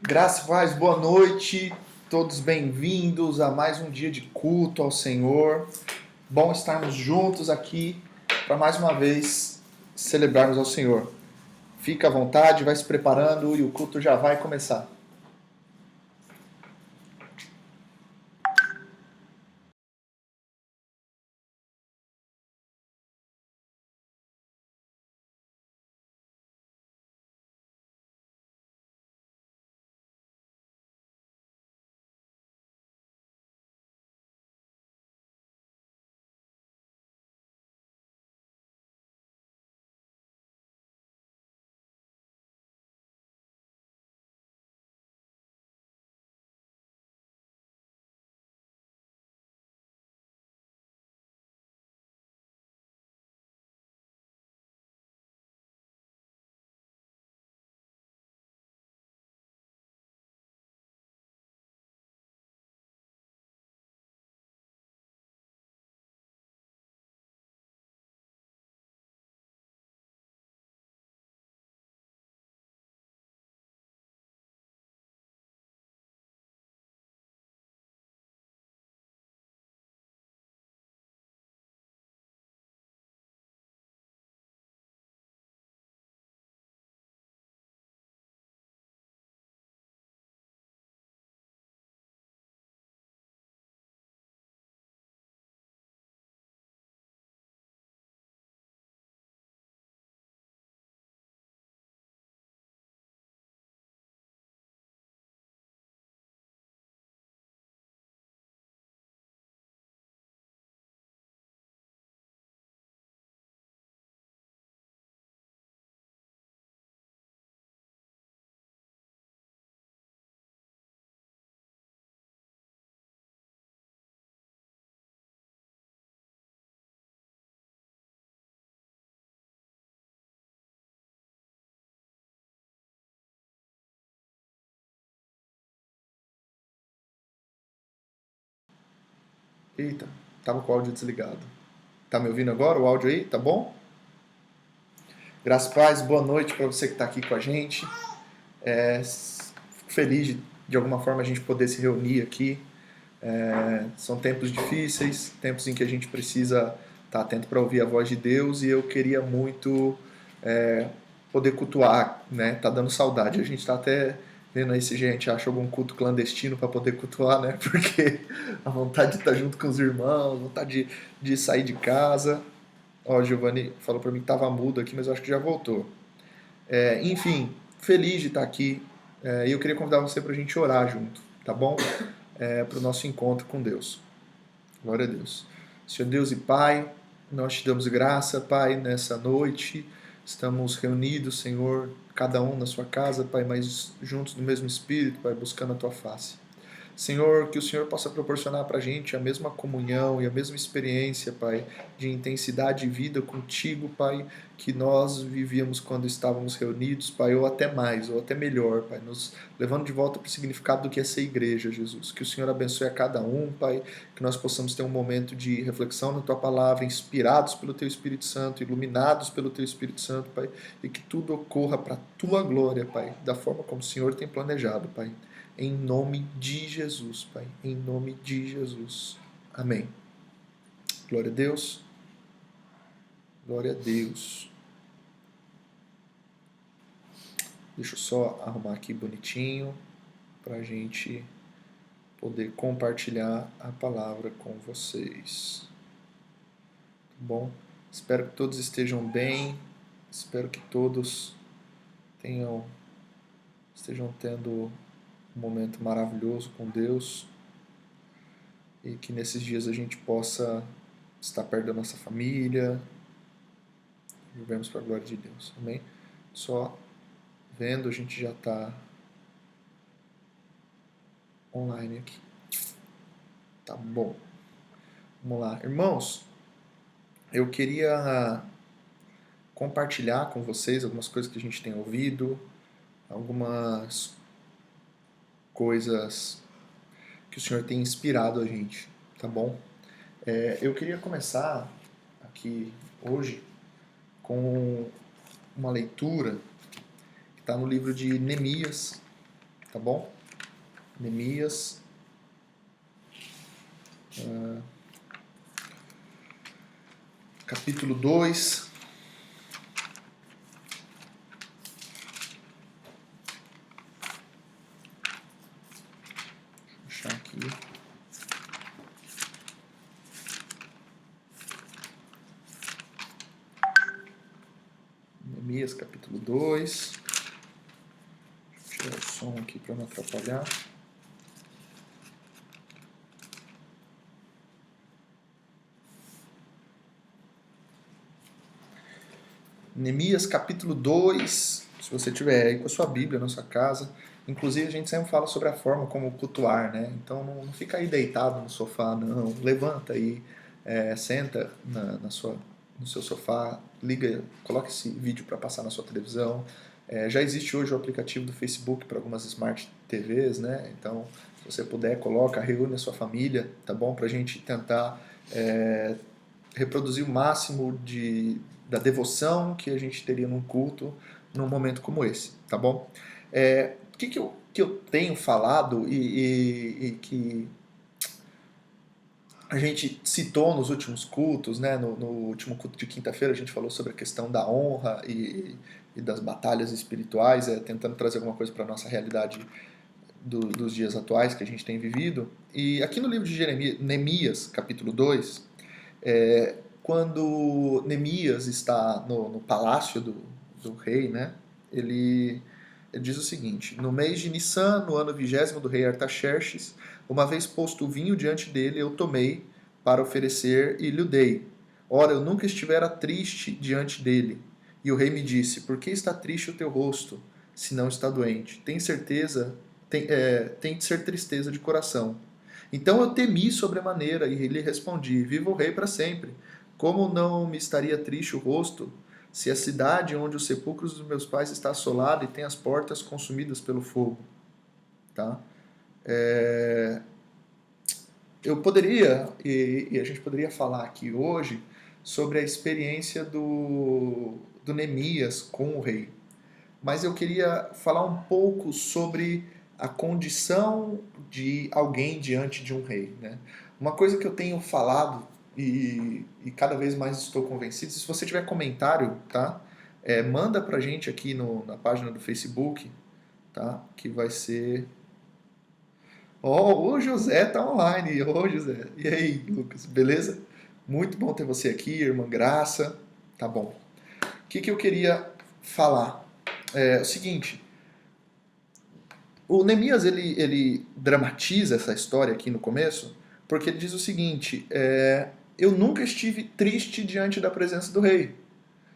Graça e paz, boa noite, todos bem-vindos a mais um dia de culto ao Senhor. Bom estarmos juntos aqui para mais uma vez celebrarmos ao Senhor. Fica à vontade, vai se preparando e o culto já vai começar. Eita, tava com o áudio desligado. Tá me ouvindo agora? O áudio aí, tá bom? Graça e paz, boa noite para você que está aqui com a gente. Fico feliz de alguma forma a gente poder se reunir aqui. São tempos difíceis, tempos em que a gente precisa estar atento para ouvir a voz de Deus, e eu queria muito poder cultuar, né? Tá dando saudade. A gente está até vendo aí se a gente acha algum culto clandestino para poder cultuar, né? Porque a vontade de estar junto com os irmãos, a vontade de sair de casa. Ó, o Giovanni falou para mim que estava mudo aqui, mas eu acho que já voltou. Enfim, feliz de estar aqui. E eu queria convidar você para a gente orar junto, tá bom? Para o nosso encontro com Deus. Glória a Deus. Senhor Deus e Pai, nós te damos graça, Pai, nessa noite. Estamos reunidos, Senhor, cada um na sua casa, Pai, mas juntos no mesmo Espírito, Pai, buscando a Tua face. Senhor, que o Senhor possa proporcionar para a gente a mesma comunhão e a mesma experiência, Pai, de intensidade de vida contigo, Pai, que nós vivíamos quando estávamos reunidos, Pai, ou até mais, ou até melhor, Pai, nos levando de volta para o significado do que é ser igreja, Jesus. Que o Senhor abençoe a cada um, Pai, que nós possamos ter um momento de reflexão na Tua palavra, inspirados pelo Teu Espírito Santo, iluminados pelo Teu Espírito Santo, Pai, e que tudo ocorra para a Tua glória, Pai, da forma como o Senhor tem planejado, Pai. Em nome de Jesus, Pai. Em nome de Jesus. Amém. Glória a Deus. Glória a Deus. Deixa eu só arrumar aqui bonitinho para a gente poder compartilhar a palavra com vocês. Tá bom? Espero que todos estejam bem. Espero que todos estejam tendo um momento maravilhoso com Deus, e que nesses dias a gente possa estar perto da nossa família. Vivemos para a glória de Deus. Amém? Só vendo, a gente já está online aqui. Tá bom. Vamos lá. Irmãos, eu queria compartilhar com vocês algumas coisas que a gente tem ouvido, algumas coisas que o Senhor tem inspirado a gente, tá bom? Eu queria começar aqui hoje com uma leitura que está no livro de Neemias, tá bom? Neemias, capítulo 2. Deixa eu achar aqui. Neemias, capítulo 2. Deixa eu tirar o som aqui para não atrapalhar. Neemias, capítulo 2. Se você tiver aí com a sua Bíblia na sua casa. Inclusive, a gente sempre fala sobre a forma como cultuar, né? Então, não fica aí deitado no sofá, não. Levanta aí, senta no seu sofá, liga, coloca esse vídeo para passar na sua televisão. Já existe hoje o aplicativo do Facebook para algumas Smart TVs, né? Então, se você puder, coloca, reúne a sua família, tá bom? Para a gente tentar reproduzir o máximo da devoção que a gente teria num culto num momento como esse, tá bom? O que eu tenho falado e que a gente citou nos últimos cultos, né? No último culto de quinta-feira a gente falou sobre a questão da honra e das batalhas espirituais, tentando trazer alguma coisa para a nossa realidade dos dias atuais que a gente tem vivido. E aqui no livro de Neemias, capítulo 2, quando Neemias está no palácio do rei, né? Ele diz o seguinte: no mês de Nissan, no ano 20º do rei Artaxerxes, uma vez posto o vinho diante dele, eu tomei para oferecer e lhe dei. Ora, eu nunca estivera triste diante dele. E o rei me disse: por que está triste o teu rosto, se não está doente? Tem certeza, tem de ser tristeza de coração. Então eu temi sobremaneira e lhe respondi: viva o rei para sempre. Como não me estaria triste o rosto, se a cidade onde os sepulcros dos meus pais está assolada e tem as portas consumidas pelo fogo? Tá? Eu poderia, e a gente poderia falar aqui hoje, sobre a experiência do Neemias com o rei. Mas eu queria falar um pouco sobre a condição de alguém diante de um rei, né? Uma coisa que eu tenho falado e cada vez mais estou convencido, se você tiver comentário, tá? Manda pra gente aqui na página do Facebook, tá? Que vai ser... Oh, o José tá online. Ô, José. E aí, Lucas, beleza? Muito bom ter você aqui, irmã Graça. Tá bom. O que eu queria falar? É o seguinte, o Neemias ele dramatiza essa história aqui no começo, porque ele diz o seguinte: eu nunca estive triste diante da presença do rei.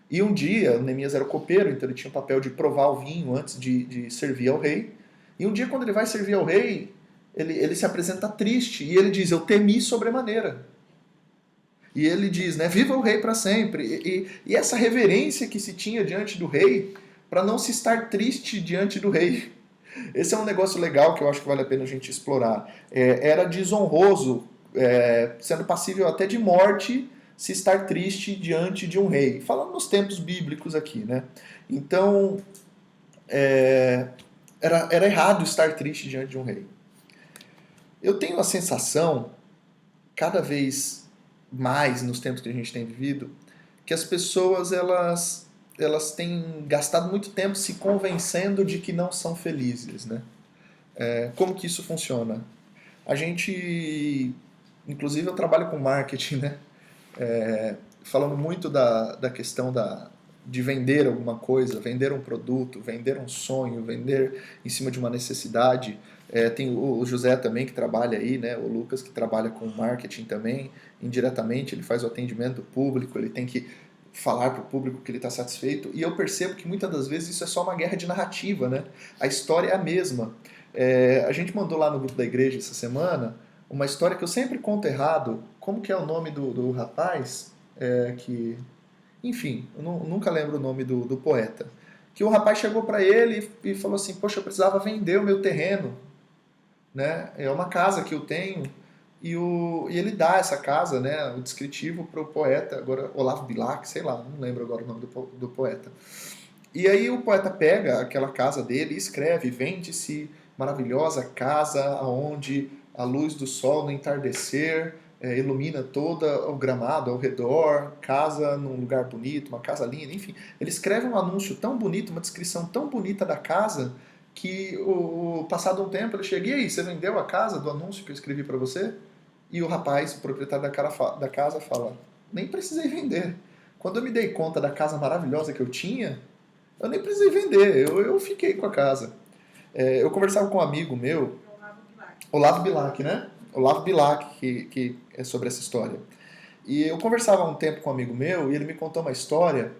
E um dia, o Neemias era o copeiro, então ele tinha o papel de provar o vinho antes de servir ao rei. E um dia, quando ele vai servir ao rei, ele se apresenta triste e ele diz: eu temi sobremaneira. E ele diz, né, viva o rei para sempre. E essa reverência que se tinha diante do rei, para não se estar triste diante do rei. Esse é um negócio legal que eu acho que vale a pena a gente explorar. Era desonroso, sendo passível até de morte, se estar triste diante de um rei. Falando nos tempos bíblicos aqui, né? Então, era errado estar triste diante de um rei. Eu tenho a sensação, cada vez mais nos tempos que a gente tem vivido, que as pessoas elas têm gastado muito tempo se convencendo de que não são felizes, né? Como que isso funciona? A gente, inclusive eu trabalho com marketing, né? Falando muito da questão de vender alguma coisa, vender um produto, vender um sonho, vender em cima de uma necessidade. Tem o José também que trabalha aí, né? O Lucas que trabalha com marketing também, indiretamente ele faz o atendimento público, ele tem que falar para o público que ele está satisfeito, e eu percebo que muitas das vezes isso é só uma guerra de narrativa, né? A história é a mesma. A gente mandou lá no grupo da igreja essa semana uma história que eu sempre conto errado. Como que é o nome do rapaz? Enfim, eu nunca lembro o nome do poeta. Que o rapaz chegou para ele e falou assim: poxa, eu precisava vender o meu terreno, né? É uma casa que eu tenho, e ele dá essa casa, né, o descritivo para o poeta, agora Olavo Bilac, sei lá, não lembro agora o nome do poeta. E aí o poeta pega aquela casa dele e escreve: vende-se maravilhosa casa onde a luz do sol no entardecer ilumina todo o gramado ao redor, casa num lugar bonito, uma casa linda, enfim. Ele escreve um anúncio tão bonito, uma descrição tão bonita da casa, que passado um tempo ele chega, e aí, você vendeu a casa do anúncio que eu escrevi para você? E o rapaz, o proprietário da casa, fala, nem precisei vender. Quando eu me dei conta da casa maravilhosa que eu tinha, eu nem precisei vender, eu fiquei com a casa. Eu conversava com um amigo meu, Olavo Bilac, né? Olavo Bilac, que é sobre essa história. E eu conversava há um tempo com um amigo meu e ele me contou uma história,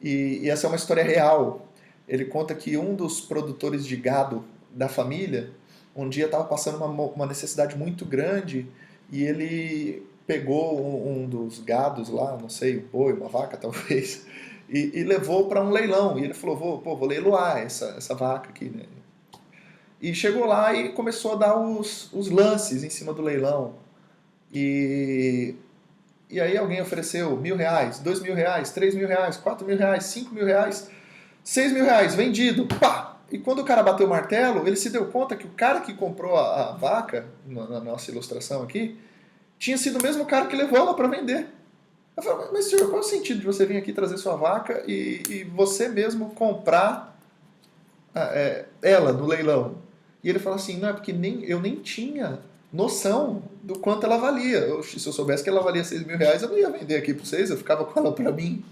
e essa é uma história real. Ele conta que um dos produtores de gado da família, um dia estava passando uma necessidade muito grande e ele pegou um dos gados lá, não sei, um boi, uma vaca talvez, e levou para um leilão. E ele falou, vou leiloar essa vaca aqui, né? E chegou lá e começou a dar os lances em cima do leilão. E aí alguém ofereceu R$1.000, R$2.000, R$3.000, R$4.000, R$5.000, R$6.000, vendido, pá! E quando o cara bateu o martelo, ele se deu conta que o cara que comprou a vaca, na nossa ilustração aqui, tinha sido o mesmo cara que levou ela para vender. Eu falei, mas senhor, qual é o sentido de você vir aqui trazer sua vaca e você mesmo comprar ela no leilão? E ele falou assim, não, é porque eu nem tinha noção do quanto ela valia. Se eu soubesse que ela valia R$6.000, eu não ia vender aqui para vocês, eu ficava com ela para mim.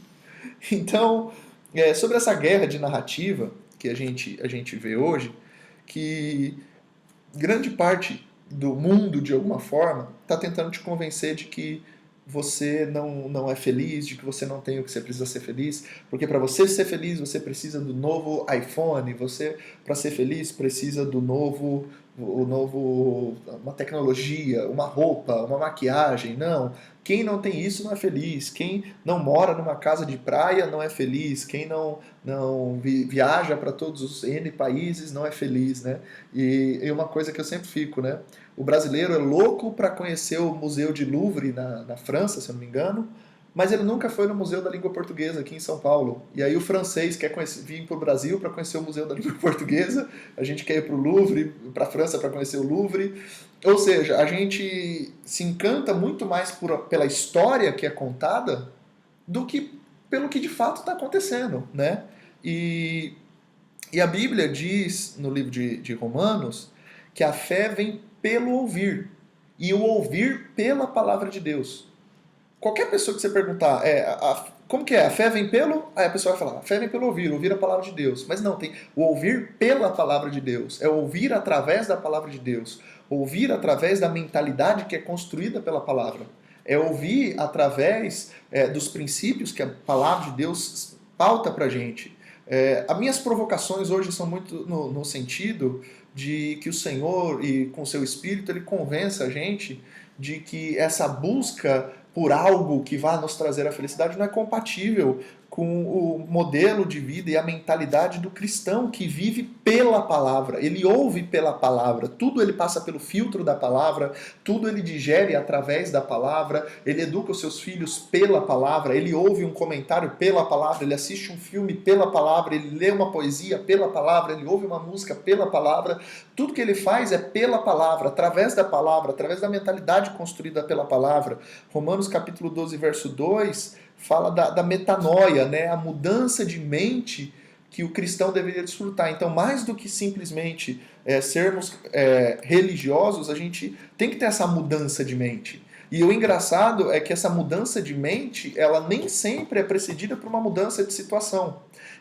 Então, sobre essa guerra de narrativa que a gente vê hoje, que grande parte do mundo, de alguma forma, está tentando te convencer de que você não é feliz, de que você não tem o que você precisa ser feliz, porque para você ser feliz você precisa do novo iPhone, você para ser feliz precisa do uma tecnologia, uma roupa, uma maquiagem. Não, quem não tem isso não é feliz, quem não mora numa casa de praia não é feliz, quem não viaja para todos os N países não é feliz, né? E uma coisa que eu sempre fico, né? O brasileiro é louco para conhecer o Museu de Louvre na França, se eu não me engano, mas ele nunca foi no Museu da Língua Portuguesa aqui em São Paulo. E aí o francês quer vir para o Brasil para conhecer o Museu da Língua Portuguesa, a gente quer ir para o Louvre, para a França para conhecer o Louvre. Ou seja, a gente se encanta muito mais pela história que é contada do que pelo que de fato está acontecendo, né? E a Bíblia diz, no livro de Romanos, que a fé vem pelo ouvir, e o ouvir pela palavra de Deus. Qualquer pessoa que você perguntar, como que é? A fé vem pelo... Aí a pessoa vai falar, a fé vem pelo ouvir a palavra de Deus. Mas não, tem o ouvir pela palavra de Deus, é ouvir através da palavra de Deus, ouvir através da mentalidade que é construída pela palavra, é ouvir através dos princípios que a palavra de Deus pauta pra gente. As minhas provocações hoje são muito no sentido de que o Senhor, e com o seu Espírito, ele convença a gente de que essa busca por algo que vá nos trazer a felicidade não é compatível com o modelo de vida e a mentalidade do cristão que vive pela palavra. Ele ouve pela palavra, tudo ele passa pelo filtro da palavra, tudo ele digere através da palavra, ele educa os seus filhos pela palavra, ele ouve um comentário pela palavra, ele assiste um filme pela palavra, ele lê uma poesia pela palavra, ele ouve uma música pela palavra. Tudo que ele faz é pela palavra, através da mentalidade construída pela palavra. Romanos capítulo 12, verso 2, fala da metanoia, né? A mudança de mente que o cristão deveria desfrutar. Então, mais do que simplesmente sermos religiosos, a gente tem que ter essa mudança de mente. E o engraçado é que essa mudança de mente, ela nem sempre é precedida por uma mudança de situação.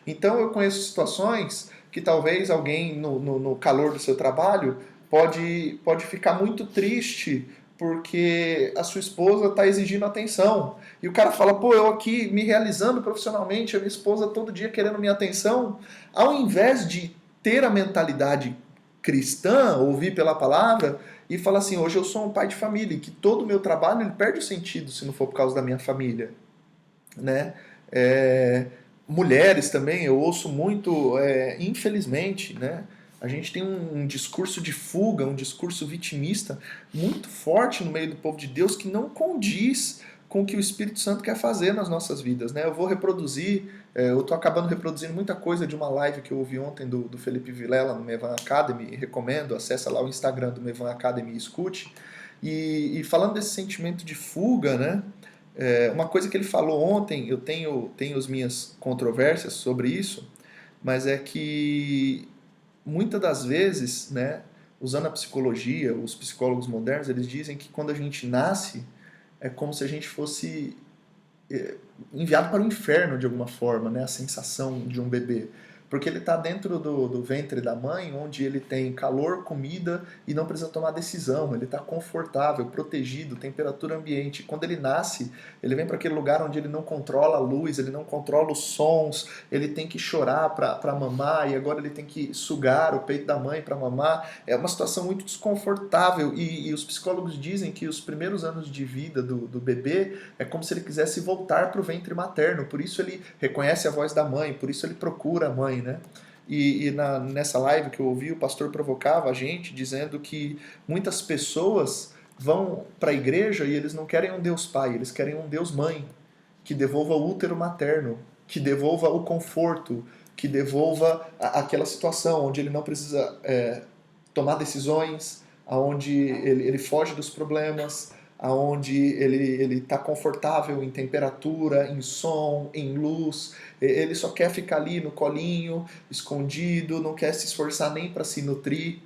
Então, eu conheço situações que talvez alguém, no calor do seu trabalho, pode ficar muito triste porque a sua esposa está exigindo atenção. E o cara fala, eu aqui me realizando profissionalmente, a minha esposa todo dia querendo minha atenção. Ao invés de ter a mentalidade cristã, ouvir pela palavra, e falar assim, hoje eu sou um pai de família, e que todo o meu trabalho ele perde o sentido se não for por causa da minha família. Né? Mulheres também, eu ouço muito, infelizmente, né? A gente tem um discurso de fuga, um discurso vitimista muito forte no meio do povo de Deus que não condiz com o que o Espírito Santo quer fazer nas nossas vidas, né? Eu vou reproduzir, eu estou acabando reproduzindo muita coisa de uma live que eu ouvi ontem do Felipe Vilela no Mevan Academy, recomendo, acessa lá o Instagram do Mevan Academy e escute. E falando desse sentimento de fuga, né? Uma coisa que ele falou ontem, eu tenho as minhas controvérsias sobre isso, mas é que muitas das vezes, né, usando a psicologia, os psicólogos modernos, eles dizem que quando a gente nasce, é como se a gente fosse enviado para o inferno de alguma forma, né? A sensação de um bebê. Porque ele está dentro do ventre da mãe, onde ele tem calor, comida e não precisa tomar decisão. Ele está confortável, protegido, temperatura ambiente. Quando ele nasce, ele vem para aquele lugar onde ele não controla a luz, ele não controla os sons, ele tem que chorar para mamar e agora ele tem que sugar o peito da mãe para mamar. É uma situação muito desconfortável e os psicólogos dizem que os primeiros anos de vida do bebê é como se ele quisesse voltar para o ventre materno. Por isso ele reconhece a voz da mãe, por isso ele procura a mãe, né? Nessa live que eu ouvi, o pastor provocava a gente dizendo que muitas pessoas vão para a igreja e eles não querem um Deus Pai, eles querem um Deus Mãe, que devolva o útero materno, que devolva o conforto, que devolva aquela situação onde ele não precisa tomar decisões, onde ele foge dos problemas, aonde ele está confortável em temperatura, em som, em luz, ele só quer ficar ali no colinho, escondido, não quer se esforçar nem para se nutrir.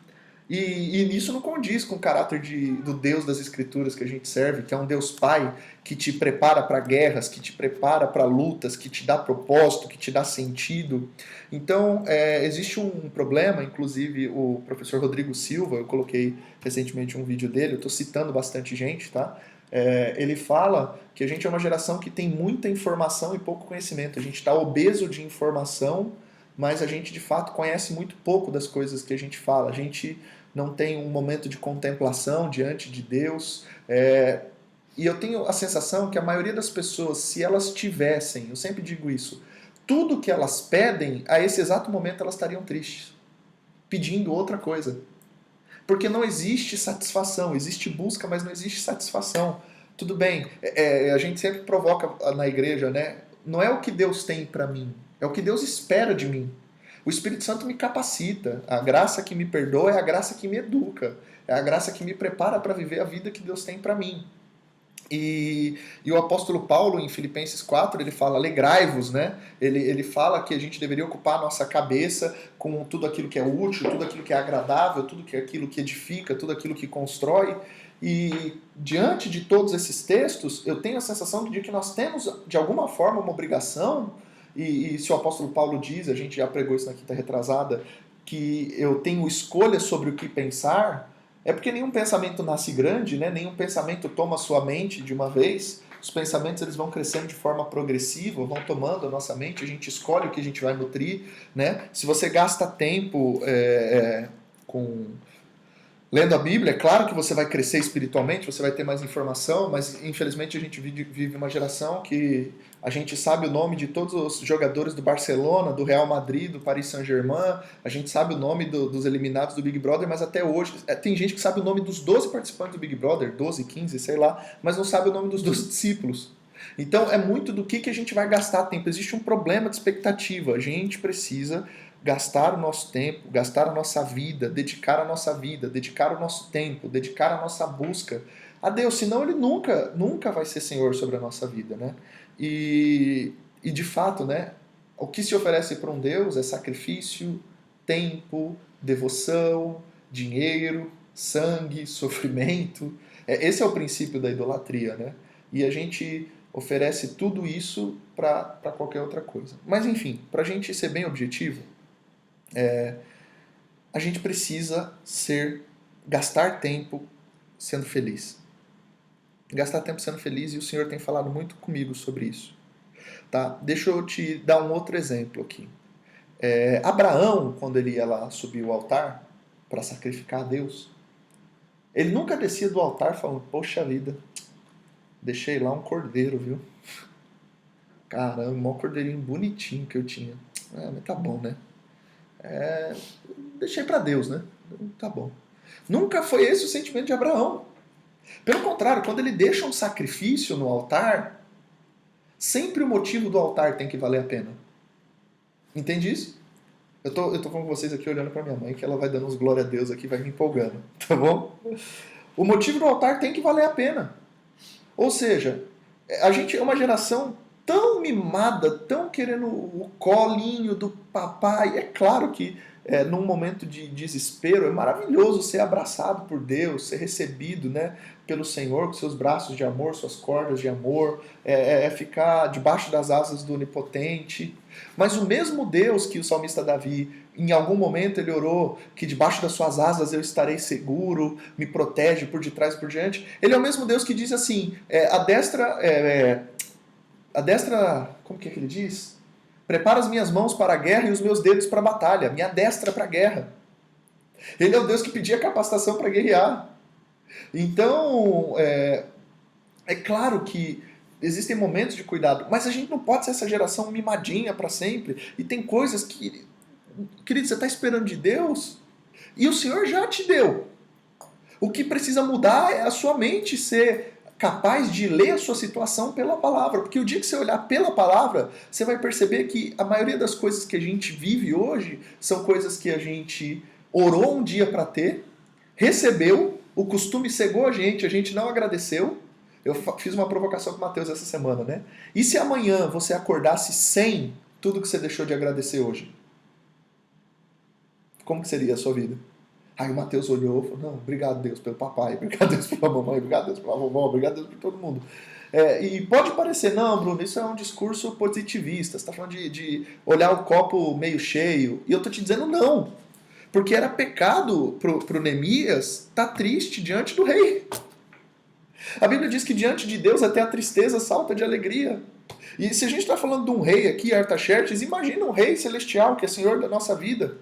E isso não condiz com o caráter do Deus das Escrituras que a gente serve, que é um Deus Pai, que te prepara para guerras, que te prepara para lutas, que te dá propósito, que te dá sentido. Então, existe um problema, inclusive o professor Rodrigo Silva, eu coloquei recentemente um vídeo dele, eu estou citando bastante gente, tá? Ele fala que a gente é uma geração que tem muita informação e pouco conhecimento. A gente está obeso de informação, mas a gente de fato conhece muito pouco das coisas que a gente fala. A gente não tem um momento de contemplação diante de Deus. E eu tenho a sensação que a maioria das pessoas, se elas tivessem, eu sempre digo isso, tudo que elas pedem, a esse exato momento elas estariam tristes, pedindo outra coisa. Porque não existe satisfação, existe busca, mas não existe satisfação. Tudo bem, a gente sempre provoca na igreja, né? Não é o que Deus tem para mim, é o que Deus espera de mim. O Espírito Santo me capacita, a graça que me perdoa é a graça que me educa, é a graça que me prepara para viver a vida que Deus tem para mim. E o apóstolo Paulo, em Filipenses 4, ele fala, alegrai-vos, né? Ele fala que a gente deveria ocupar a nossa cabeça com tudo aquilo que é útil, tudo aquilo que é agradável, tudo aquilo que edifica, tudo aquilo que constrói. E diante de todos esses textos, eu tenho a sensação de que nós temos, de alguma forma, uma obrigação, e se o apóstolo Paulo diz, a gente já pregou isso na quinta retrasada, que eu tenho escolha sobre o que pensar, é porque nenhum pensamento nasce grande, né? Nenhum pensamento toma sua mente de uma vez. Os pensamentos eles vão crescendo de forma progressiva, vão tomando a nossa mente, a gente escolhe o que a gente vai nutrir, né? Se você gasta tempo com lendo a Bíblia, é claro que você vai crescer espiritualmente, você vai ter mais informação, mas infelizmente a gente vive uma geração que a gente sabe o nome de todos os jogadores do Barcelona, do Real Madrid, do Paris Saint-Germain, a gente sabe o nome dos eliminados do Big Brother, mas até hoje tem gente que sabe o nome dos 12 participantes do Big Brother, 12, 15, sei lá, mas não sabe o nome dos 12 discípulos. Então é muito do que a gente vai gastar tempo. Existe um problema de expectativa. A gente precisa gastar o nosso tempo, gastar a nossa vida, dedicar a nossa vida, dedicar o nosso tempo, dedicar a nossa busca a Deus, senão ele nunca vai ser Senhor sobre a nossa vida, né? E de fato, né, o que se oferece para um Deus é sacrifício, tempo, devoção, dinheiro, sangue, sofrimento. Esse é o princípio da idolatria, né? E a gente oferece tudo isso para qualquer outra coisa. Mas enfim, para a gente ser bem objetivo, a gente precisa gastar tempo sendo feliz. Gastar tempo sendo feliz, e o Senhor tem falado muito comigo sobre isso. Tá? Deixa eu te dar um outro exemplo aqui. Abraão, quando ele ia lá subir o altar para sacrificar a Deus, ele nunca descia do altar falando, poxa vida, deixei lá um cordeiro, viu? Caramba, um cordeirinho bonitinho que eu tinha. Mas tá bom, né? Deixei para Deus, né? Tá bom. Nunca foi esse o sentimento de Abraão. Pelo contrário, quando ele deixa um sacrifício no altar, sempre o motivo do altar tem que valer a pena. Entende isso? Eu tô com vocês aqui olhando para minha mãe, que ela vai dando uns glória a Deus aqui, vai me empolgando, tá bom? O motivo do altar tem que valer a pena. Ou seja, a gente é uma geração tão mimada, tão querendo o colinho do papai. É claro que num momento de desespero é maravilhoso ser abraçado por Deus, ser recebido, né, pelo Senhor com seus braços de amor, suas cordas de amor, ficar debaixo das asas do Onipotente. Mas o mesmo Deus que o salmista Davi, em algum momento ele orou que debaixo das suas asas eu estarei seguro, me protege por detrás e por diante. Ele é o mesmo Deus que diz assim, a destra, como que ele diz? Prepara as minhas mãos para a guerra e os meus dedos para a batalha, minha destra para a guerra. Ele é o Deus que pedia capacitação para guerrear. Então, é claro que existem momentos de cuidado, mas a gente não pode ser essa geração mimadinha para sempre. E tem coisas que, querido, você está esperando de Deus e o Senhor já te deu. O que precisa mudar é a sua mente ser capaz de ler a sua situação pela palavra. Porque o dia que você olhar pela palavra, você vai perceber que a maioria das coisas que a gente vive hoje são coisas que a gente orou um dia para ter, recebeu, o costume cegou a gente não agradeceu. Eu fiz uma provocação com o Matheus essa semana, né? E se amanhã você acordasse sem tudo que você deixou de agradecer hoje? Como que seria a sua vida? Aí o Matheus olhou e falou, não, obrigado Deus pelo papai, obrigado Deus pela mamãe, obrigado Deus pela vovó, obrigado Deus por todo mundo. E pode parecer, não, Bruno, isso é um discurso positivista, você está falando de olhar o copo meio cheio, e eu estou te dizendo não, porque era pecado pro Neemias estar triste diante do rei. A Bíblia diz que diante de Deus até a tristeza salta de alegria. E se a gente está falando de um rei aqui, Artaxerxes, imagina um rei celestial que é senhor da nossa vida.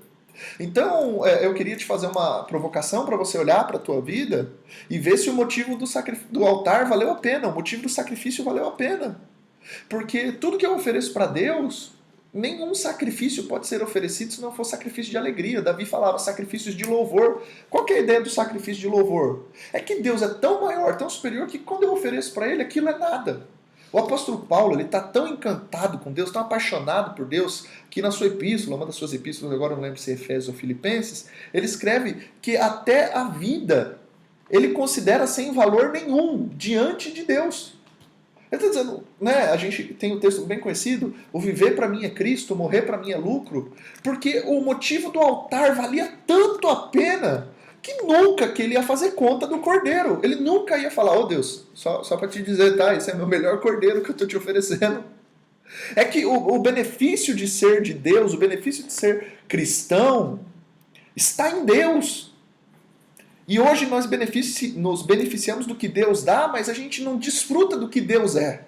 Então, eu queria te fazer uma provocação para você olhar para a tua vida e ver se o motivo do altar valeu a pena, o motivo do sacrifício valeu a pena. Porque tudo que eu ofereço para Deus, nenhum sacrifício pode ser oferecido se não for sacrifício de alegria. Davi falava sacrifícios de louvor. Qual que é a ideia do sacrifício de louvor? É que Deus é tão maior, tão superior, que quando eu ofereço para Ele, aquilo é nada. O apóstolo Paulo, ele está tão encantado com Deus, tão apaixonado por Deus, que na sua epístola, uma das suas epístolas, agora não lembro se é Efésios ou Filipenses, ele escreve que até a vida ele considera sem valor nenhum diante de Deus. Ele está dizendo, né, a gente tem um texto bem conhecido, o viver para mim é Cristo, morrer para mim é lucro, porque o motivo do altar valia tanto a pena que nunca que ele ia fazer conta do cordeiro. Ele nunca ia falar, oh Deus, só para te dizer, tá, esse é meu melhor cordeiro que eu estou te oferecendo. É que o benefício de ser de Deus, o benefício de ser cristão, está em Deus. E hoje nós nos beneficiamos do que Deus dá, mas a gente não desfruta do que Deus é.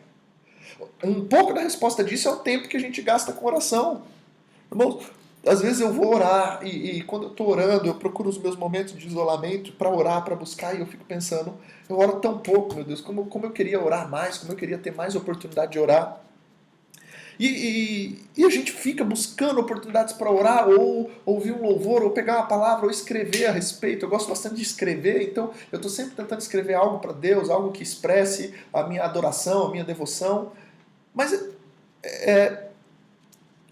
Um pouco da resposta disso é o tempo que a gente gasta com oração. Irmãos, às vezes eu vou orar e quando eu estou orando, eu procuro os meus momentos de isolamento para orar, para buscar, e eu fico pensando, eu oro tão pouco, meu Deus, como eu queria orar mais, como eu queria ter mais oportunidade de orar. E a gente fica buscando oportunidades para orar, ou ouvir um louvor, ou pegar uma palavra, ou escrever a respeito. Eu gosto bastante de escrever, então eu estou sempre tentando escrever algo para Deus, algo que expresse a minha adoração, a minha devoção. Mas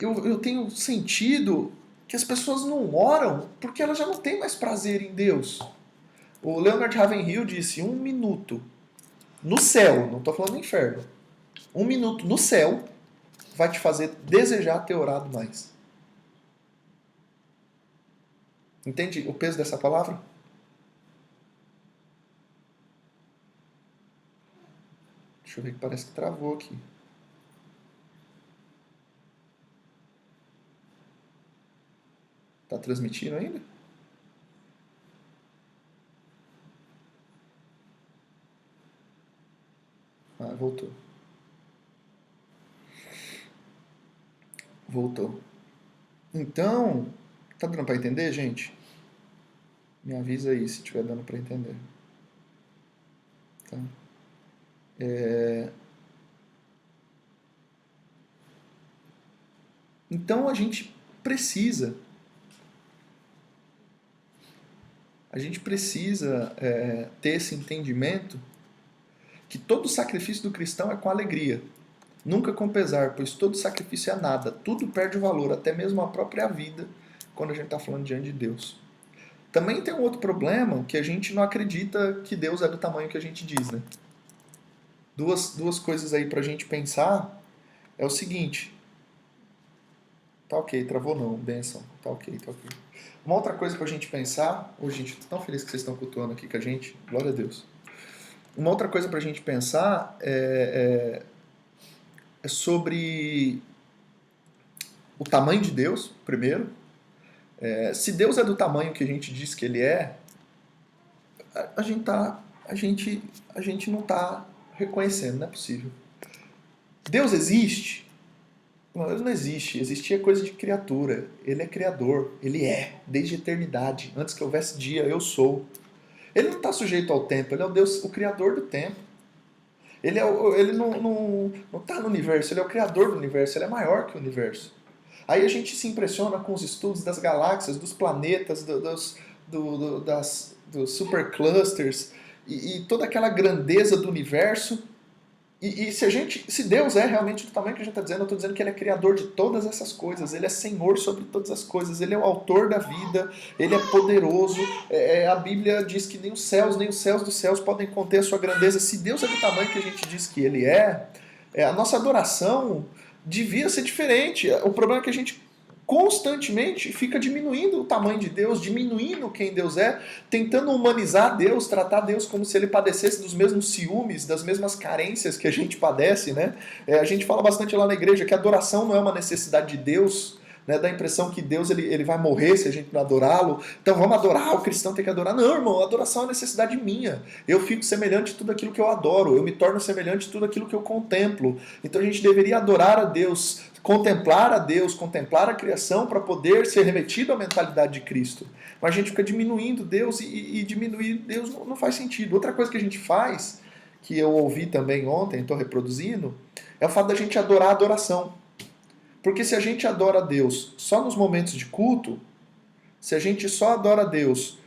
eu tenho sentido que as pessoas não oram porque elas já não têm mais prazer em Deus. O Leonard Ravenhill disse, 1 minuto no céu, não estou falando no inferno, 1 minuto no céu vai te fazer desejar ter orado mais. Entende o peso dessa palavra? Deixa eu ver que parece que travou aqui. Tá transmitindo ainda? Ah, voltou. Voltou. Então, tá dando para entender, gente? Me avisa aí se estiver dando para entender. Tá? Então a gente precisa a gente precisa ter esse entendimento que todo sacrifício do cristão é com alegria, nunca com pesar, pois todo sacrifício é nada, tudo perde o valor, até mesmo a própria vida, quando a gente está falando diante de Deus. Também tem um outro problema, que a gente não acredita que Deus é do tamanho que a gente diz, né? Duas coisas aí pra gente pensar é o seguinte. Tá ok, travou não, benção. Tá ok, tá ok. Uma outra coisa pra gente pensar... Ô, gente, tô tão feliz que vocês estão cultuando aqui com a gente. Glória a Deus. Uma outra coisa pra gente pensar é sobre o tamanho de Deus, primeiro. Se Deus é do tamanho que a gente diz que Ele é, a gente não está reconhecendo, não é possível. Deus existe? Não, Ele não existe. Existir é coisa de criatura. Ele é criador. Ele é, desde a eternidade. Antes que houvesse dia, eu sou. Ele não está sujeito ao tempo. Ele é o Deus, o criador do tempo. Ele não está no universo. Ele é o criador do universo. Ele é maior que o universo. Aí a gente se impressiona com os estudos das galáxias, dos planetas, dos superclusters e toda aquela grandeza do universo. E se Deus é realmente do tamanho que a gente está dizendo, eu estou dizendo que Ele é criador de todas essas coisas, Ele é Senhor sobre todas as coisas, Ele é o autor da vida, Ele é poderoso. A Bíblia diz que nem os céus dos céus podem conter a sua grandeza. Se Deus é do tamanho que a gente diz que Ele a nossa adoração devia ser diferente. O problema é que a gente constantemente fica diminuindo o tamanho de Deus, diminuindo quem Deus é, tentando humanizar Deus, tratar Deus como se Ele padecesse dos mesmos ciúmes, das mesmas carências que a gente padece, né? A gente fala bastante lá na igreja que a adoração não é uma necessidade de Deus, né? Dá a impressão que Deus ele vai morrer se a gente não adorá-lo, então vamos adorar, o cristão tem que adorar. Não, irmão, a adoração é necessidade minha. Eu fico semelhante a tudo aquilo que eu adoro, eu me torno semelhante a tudo aquilo que eu contemplo. Então a gente deveria adorar a Deus, contemplar a Deus, contemplar a criação para poder ser remetido à mentalidade de Cristo. Mas a gente fica diminuindo Deus e diminuir Deus não faz sentido. Outra coisa que a gente faz, que eu ouvi também ontem, estou reproduzindo, é o fato da gente adorar a adoração. Porque se a gente adora a Deus só nos momentos de culto, se a gente só adora a Deus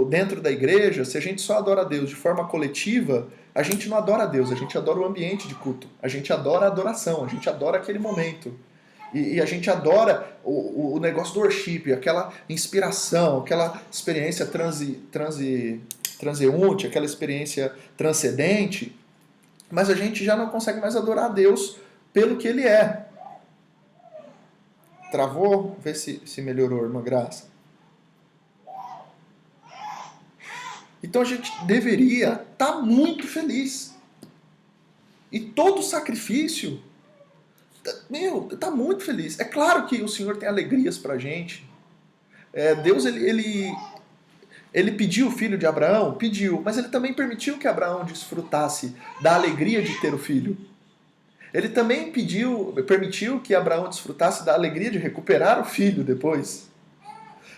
dentro da igreja, se a gente só adora a Deus de forma coletiva, a gente não adora a Deus, a gente adora o ambiente de culto, a gente adora a adoração, a gente adora aquele momento. E a gente adora o negócio do worship, aquela inspiração, aquela experiência transeunte, aquela experiência transcendente, mas a gente já não consegue mais adorar a Deus pelo que Ele é. Travou? Vê se melhorou, irmã Graça. Então a gente deveria estar muito feliz. E todo sacrifício, está muito feliz. É claro que o Senhor tem alegrias pra gente. Deus, ele pediu o filho de Abraão? Pediu. Mas ele também permitiu que Abraão desfrutasse da alegria de ter o filho. Ele também permitiu que Abraão desfrutasse da alegria de recuperar o filho depois.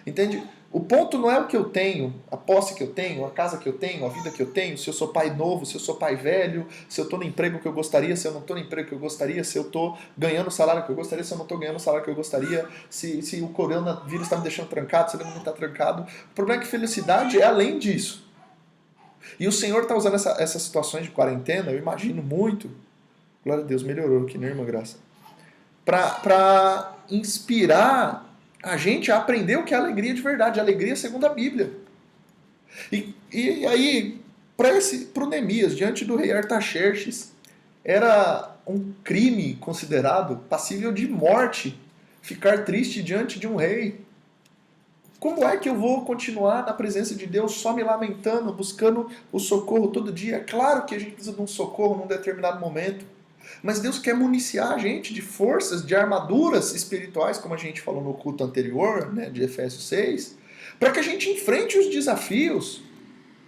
Entende? O ponto não é o que eu tenho, a posse que eu tenho, a casa que eu tenho, a vida que eu tenho, se eu sou pai novo, se eu sou pai velho, se eu estou no emprego que eu gostaria, se eu não estou no emprego que eu gostaria, se eu estou ganhando o salário que eu gostaria, se eu não estou ganhando o salário que eu gostaria, se o coronavírus está me deixando trancado, se ele não está trancado. O problema é que felicidade é além disso. E o Senhor está usando essas situações de quarentena, eu imagino muito, glória a Deus, melhorou aqui, né, irmã Graça? Para inspirar a gente a aprender o que é alegria de verdade, alegria segundo a Bíblia. E aí, para o Neemias, diante do rei Artaxerxes, era um crime considerado passível de morte ficar triste diante de um rei. Como é que eu vou continuar na presença de Deus só me lamentando, buscando o socorro todo dia? É claro que a gente precisa de um socorro num determinado momento. Mas Deus quer municiar a gente de forças, de armaduras espirituais, como a gente falou no culto anterior, né, de Efésios 6, para que a gente enfrente os desafios,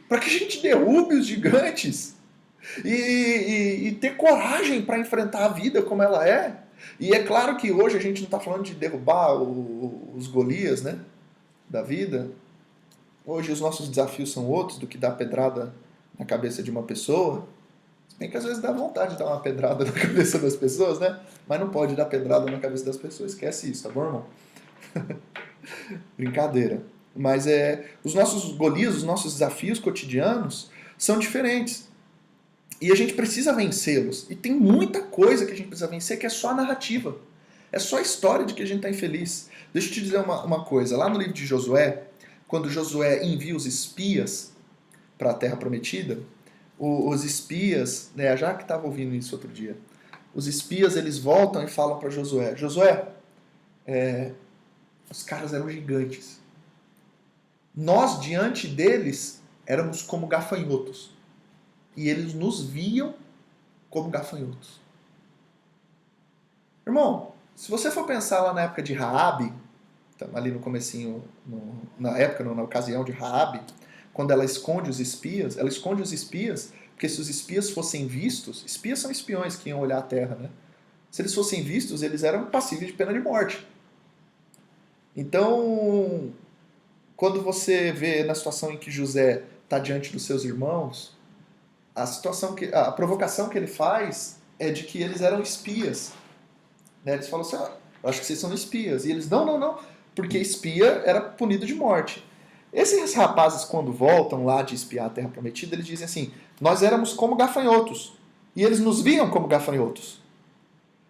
para que a gente derrube os gigantes e ter coragem para enfrentar a vida como ela é. E é claro que hoje a gente não está falando de derrubar os Golias, né, da vida. Hoje os nossos desafios são outros do que dar pedrada na cabeça de uma pessoa. Bem que às vezes dá vontade de dar uma pedrada na cabeça das pessoas, né? Mas não pode dar pedrada na cabeça das pessoas. Esquece isso, tá bom, irmão? Brincadeira. Mas os nossos Golias, os nossos desafios cotidianos são diferentes. E a gente precisa vencê-los. E tem muita coisa que a gente precisa vencer que é só a narrativa. É só a história de que a gente está infeliz. Deixa eu te dizer uma coisa. Lá no livro de Josué, quando Josué envia os espias para a Terra Prometida, os espias, né, a Jaque estava ouvindo isso outro dia, os espias eles voltam e falam para Josué, Josué, os caras eram gigantes. Nós, diante deles, éramos como gafanhotos. E eles nos viam como gafanhotos. Irmão, se você for pensar lá na época de Raabe, ali no comecinho, na ocasião de Raabe, quando ela esconde os espias porque se os espias fossem vistos, espias são espiões que iam olhar a terra, né? Se eles fossem vistos, eles eram passíveis de pena de morte. Então, quando você vê na situação em que José está diante dos seus irmãos, a provocação que ele faz é de que eles eram espias. Né? Eles falam assim, eu acho que vocês são espias. E eles, não, porque espia era punido de morte. Esses rapazes, quando voltam lá de espiar a Terra Prometida, eles dizem assim, nós éramos como gafanhotos. E eles nos viam como gafanhotos.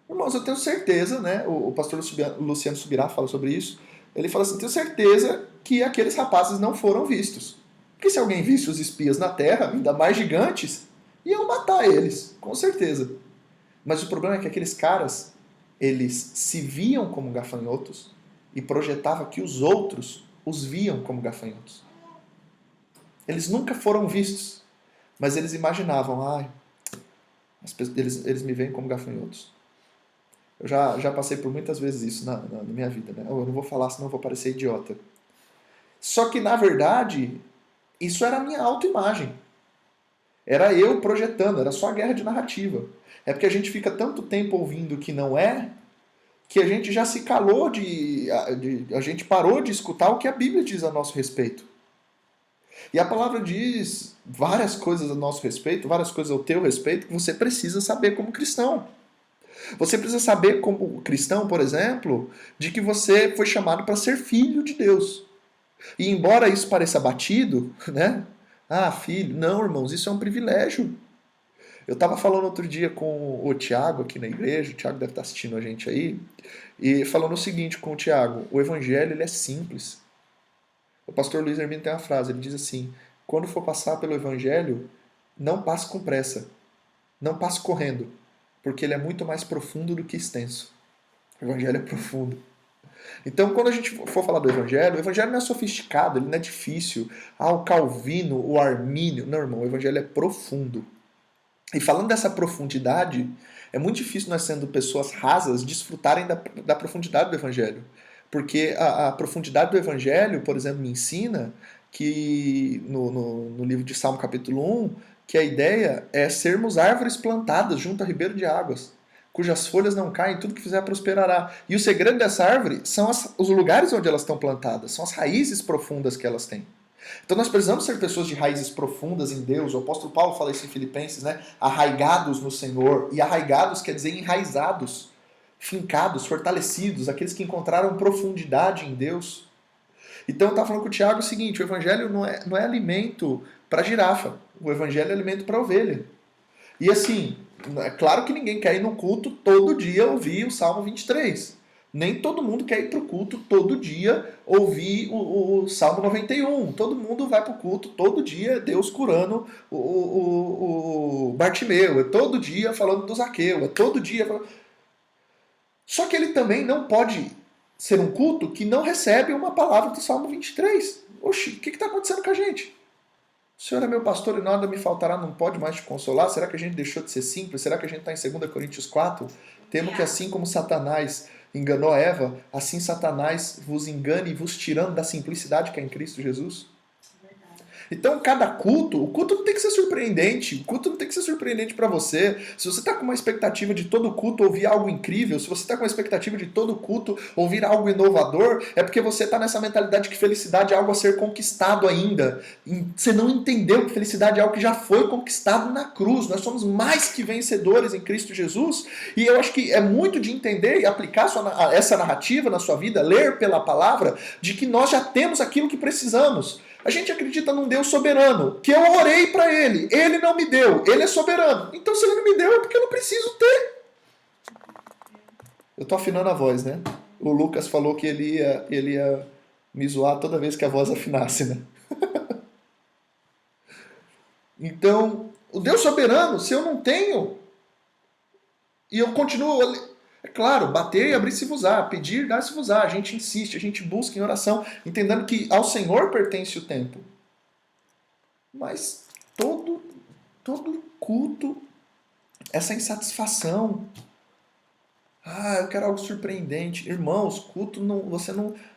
Irmãos, eu tenho certeza, né? O pastor Luciano Subirá fala sobre isso. Ele fala assim, tenho certeza que aqueles rapazes não foram vistos. Porque se alguém visse os espias na Terra, ainda mais gigantes, iam matar eles, com certeza. Mas o problema é que aqueles caras, eles se viam como gafanhotos e projetavam que os outros os viam como gafanhotos. Eles nunca foram vistos, mas eles imaginavam, eles me veem como gafanhotos. Eu já passei por muitas vezes isso na minha vida, né? Eu não vou falar, senão eu vou parecer idiota. Só que, na verdade, isso era a minha autoimagem. Era eu projetando, era só a guerra de narrativa. É porque a gente fica tanto tempo ouvindo que não é, que a gente já se calou a gente parou de escutar o que a Bíblia diz a nosso respeito. E a palavra diz várias coisas a nosso respeito, várias coisas ao teu respeito, que você precisa saber como cristão. Você precisa saber como cristão, por exemplo, de que você foi chamado para ser filho de Deus. E embora isso pareça batido, né? Filho. Não, irmãos, isso é um privilégio. Eu estava falando outro dia com o Tiago aqui na igreja, o Tiago deve estar assistindo a gente aí, e falando o seguinte com o Tiago, o evangelho ele é simples. O pastor Luiz Hermino tem uma frase, ele diz assim, quando for passar pelo evangelho, não passe com pressa, não passe correndo, porque ele é muito mais profundo do que extenso. O evangelho é profundo. Então, quando a gente for falar do evangelho, o evangelho não é sofisticado, ele não é difícil. O Calvino, o Armínio. Não, irmão, o evangelho é profundo. E falando dessa profundidade, é muito difícil nós, sendo pessoas rasas, desfrutarem da profundidade do evangelho. Porque a profundidade do evangelho, por exemplo, me ensina que no livro de Salmo capítulo 1, que a ideia é sermos árvores plantadas junto a ribeiro de águas, cujas folhas não caem, tudo que fizer prosperará. E o segredo dessa árvore são os lugares onde elas estão plantadas, são as raízes profundas que elas têm. Então nós precisamos ser pessoas de raízes profundas em Deus. O apóstolo Paulo fala isso em Filipenses, né? Arraigados no Senhor. E arraigados quer dizer enraizados, fincados, fortalecidos, aqueles que encontraram profundidade em Deus. Então eu estava falando com o Tiago o seguinte, o evangelho não é alimento para girafa, o evangelho é alimento para ovelha. E assim, é claro que ninguém quer ir no culto todo dia ouvir o Salmo 23. Nem todo mundo quer ir para o culto todo dia ouvir o Salmo 91. Todo mundo vai para o culto todo dia, Deus curando o Bartimeu. É todo dia falando do Zaqueu. É todo dia falando... Só que ele também não pode ser um culto que não recebe uma palavra do Salmo 23. Oxi, o que está acontecendo com a gente? O Senhor é meu pastor e nada me faltará, não pode mais te consolar? Será que a gente deixou de ser simples? Será que a gente está em 2 Coríntios 4? Temo que assim como Satanás enganou Eva, assim Satanás vos engane e vos tirando da simplicidade que é em Cristo Jesus? Verdade. Então, cada culto, o culto não tem que ser surpreendente, o culto não tem que ser surpreendente para você. Se você está com uma expectativa de todo culto ouvir algo incrível, se você está com uma expectativa de todo culto ouvir algo inovador, é porque você está nessa mentalidade que felicidade é algo a ser conquistado ainda. Você não entendeu que felicidade é algo que já foi conquistado na cruz. Nós somos mais que vencedores em Cristo Jesus, e eu acho que é muito de entender e aplicar essa narrativa na sua vida, ler pela palavra, de que nós já temos aquilo que precisamos. A gente acredita num Deus soberano, que eu orei para ele não me deu, ele é soberano. Então se ele não me deu é porque eu não preciso ter. Eu tô afinando a voz, né? O Lucas falou que ele ia me zoar toda vez que a voz afinasse, né? Então, o Deus soberano, se eu não tenho, e eu continuo, é claro, bater e abrir-se-vos-á, pedir, dar-se-vos-á, a gente insiste, a gente busca em oração, entendendo que ao Senhor pertence o tempo. Mas todo culto, essa insatisfação, eu quero algo surpreendente. Irmãos, culto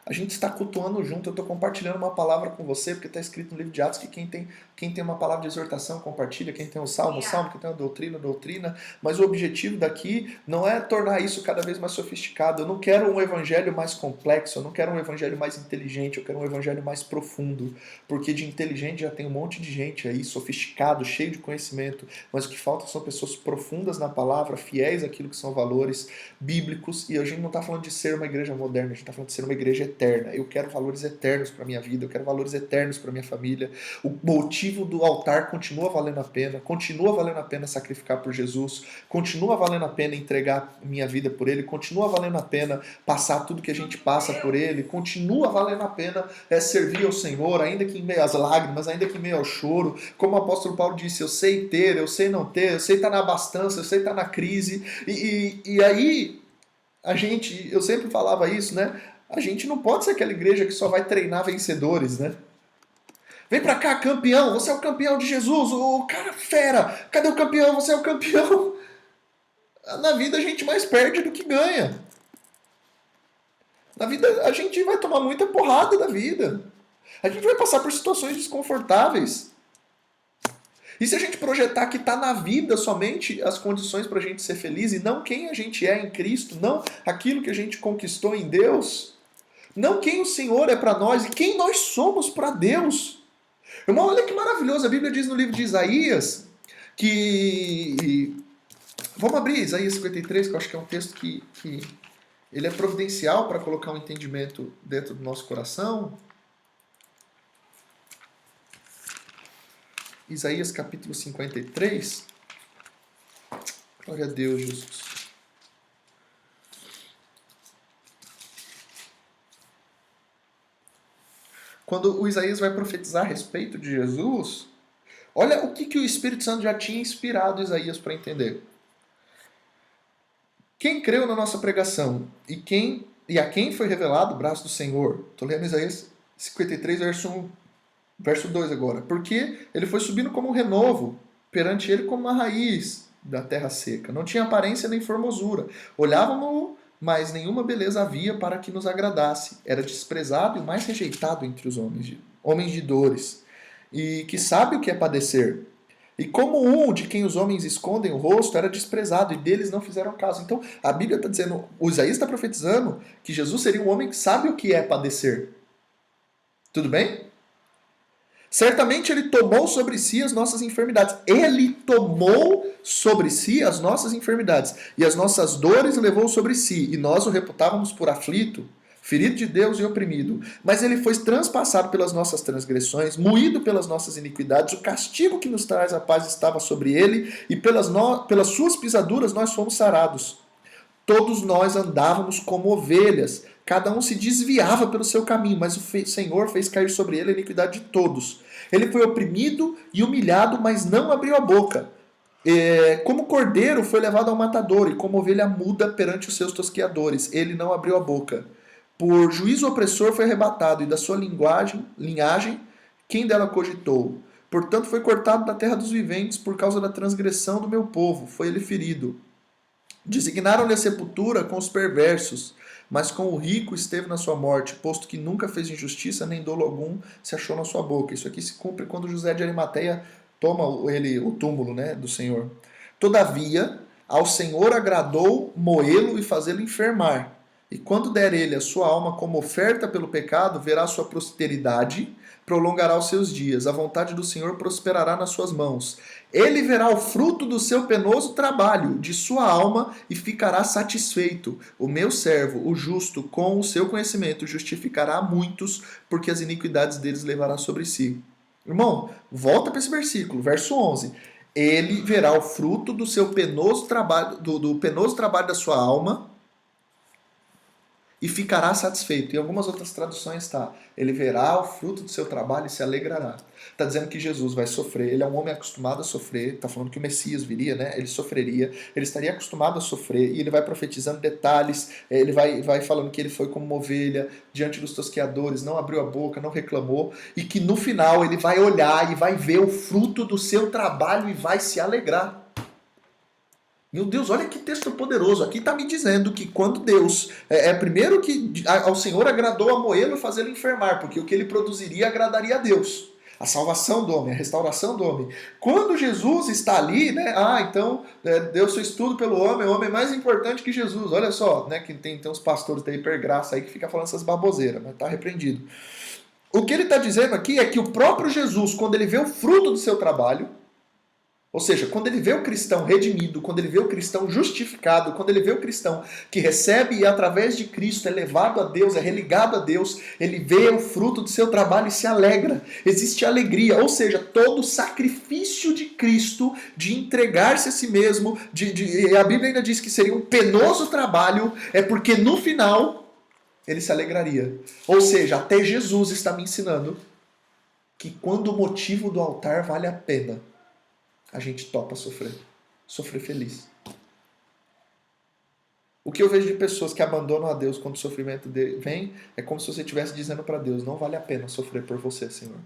a gente está cultuando junto. Eu estou compartilhando uma palavra com você, porque está escrito no livro de Atos que quem tem uma palavra de exortação, compartilha. Quem tem o salmo, quem tem a doutrina. Mas o objetivo daqui não é tornar isso cada vez mais sofisticado. Eu não quero um evangelho mais complexo, eu não quero um evangelho mais inteligente, eu quero um evangelho mais profundo. Porque de inteligente já tem um monte de gente aí, sofisticado, cheio de conhecimento. Mas o que falta são pessoas profundas na palavra, fiéis àquilo que são valores bíblicos, e a gente não está falando de ser uma igreja moderna, a gente está falando de ser uma igreja eterna. Eu quero valores eternos para minha vida, eu quero valores eternos para minha família. O motivo do altar continua valendo a pena sacrificar por Jesus, continua valendo a pena entregar minha vida por Ele, continua valendo a pena passar tudo que a gente passa por Ele, continua valendo a pena servir ao Senhor, ainda que em meio às lágrimas, ainda que em meio ao choro. Como o apóstolo Paulo disse, eu sei ter, eu sei não ter, eu sei estar na abastança, eu sei estar na crise, e aí eu sempre falava isso, né? A gente não pode ser aquela igreja que só vai treinar vencedores, né? Vem pra cá, campeão, você é o campeão de Jesus, o cara fera, cadê o campeão? Você é o campeão. Na vida a gente mais perde do que ganha. Na vida a gente vai tomar muita porrada da vida. A gente vai passar por situações desconfortáveis. E se a gente projetar que está na vida somente as condições para a gente ser feliz e não quem a gente é em Cristo, não aquilo que a gente conquistou em Deus, não quem o Senhor é para nós e quem nós somos para Deus. Irmão, olha que maravilhoso. A Bíblia diz no livro de Isaías que... Vamos abrir Isaías 53, que eu acho que é um texto que ele é providencial para colocar um entendimento dentro do nosso coração. Isaías capítulo 53. Glória a Deus, Jesus. Quando o Isaías vai profetizar a respeito de Jesus, olha o que o Espírito Santo já tinha inspirado Isaías para entender. Quem creu na nossa pregação e a quem foi revelado o braço do Senhor? Estou lendo Isaías 53, verso 2 agora. Porque ele foi subindo como um renovo, perante ele como uma raiz da terra seca. Não tinha aparência nem formosura. Olhávamos-o, mas nenhuma beleza havia para que nos agradasse. Era desprezado e mais rejeitado entre os homens de dores. E que sabe o que é padecer. E como um de quem os homens escondem o rosto, era desprezado e deles não fizeram caso. Então a Bíblia está dizendo, o Isaías está profetizando que Jesus seria um homem que sabe o que é padecer. Tudo bem? Certamente ele tomou sobre si as nossas enfermidades. Ele tomou sobre si as nossas enfermidades. E as nossas dores levou sobre si. E nós o reputávamos por aflito, ferido de Deus e oprimido. Mas ele foi transpassado pelas nossas transgressões, moído pelas nossas iniquidades. O castigo que nos traz a paz estava sobre ele. E pelas suas pisaduras nós fomos sarados. Todos nós andávamos como ovelhas. Cada um se desviava pelo seu caminho, mas o Senhor fez cair sobre ele a iniquidade de todos. Ele foi oprimido e humilhado, mas não abriu a boca. Como cordeiro foi levado ao matador, e como ovelha muda perante os seus tosqueadores. Ele não abriu a boca. Por juízo opressor foi arrebatado, e da sua linhagem, quem dela cogitou? Portanto foi cortado da terra dos viventes por causa da transgressão do meu povo. Foi ele ferido. Designaram-lhe a sepultura com os perversos, mas com o rico esteve na sua morte, posto que nunca fez injustiça, nem dolo algum se achou na sua boca. Isso aqui se cumpre quando José de Arimateia toma o túmulo, né, do Senhor. Todavia, ao Senhor agradou moê-lo e fazê-lo enfermar. E quando der ele a sua alma como oferta pelo pecado, verá a sua posteridade, prolongará os seus dias. A vontade do Senhor prosperará nas suas mãos. Ele verá o fruto do seu penoso trabalho, de sua alma, e ficará satisfeito. O meu servo, o justo, com o seu conhecimento, justificará muitos, porque as iniquidades deles levará sobre si. Irmão, volta para esse versículo, verso 11. Ele verá o fruto do seu penoso trabalho, do penoso trabalho da sua alma, e ficará satisfeito. Em algumas outras traduções está, ele verá o fruto do seu trabalho e se alegrará. Está dizendo que Jesus vai sofrer, ele é um homem acostumado a sofrer, está falando que o Messias viria, né? Ele sofreria, ele estaria acostumado a sofrer, e ele vai profetizando detalhes, ele vai falando que ele foi como uma ovelha diante dos tosqueadores, não abriu a boca, não reclamou, e que no final ele vai olhar e vai ver o fruto do seu trabalho e vai se alegrar. Meu Deus, olha que texto poderoso. Aqui está me dizendo que quando Deus... primeiro que ao Senhor agradou a moê-lo e fazê-lo enfermar, porque o que ele produziria agradaria a Deus. A salvação do homem, a restauração do homem. Quando Jesus está ali, né? Então Deus fez tudo pelo homem, o homem é mais importante que Jesus. Olha só, né? Que tem uns pastores da hipergraça aí que fica falando essas baboseiras, mas está repreendido. O que ele está dizendo aqui é que o próprio Jesus, quando ele vê o fruto do seu trabalho, ou seja, quando ele vê o cristão redimido, quando ele vê o cristão justificado, quando ele vê o cristão que recebe e através de Cristo é levado a Deus, é religado a Deus, ele vê o fruto do seu trabalho e se alegra. Existe alegria, ou seja, todo o sacrifício de Cristo de entregar-se a si mesmo, a Bíblia ainda diz que seria um penoso trabalho, é porque no final ele se alegraria. Ou seja, até Jesus está me ensinando que quando o motivo do altar vale a pena, a gente topa sofrer feliz. O que eu vejo de pessoas que abandonam a Deus quando o sofrimento vem, é como se você estivesse dizendo para Deus, não vale a pena sofrer por você, Senhor.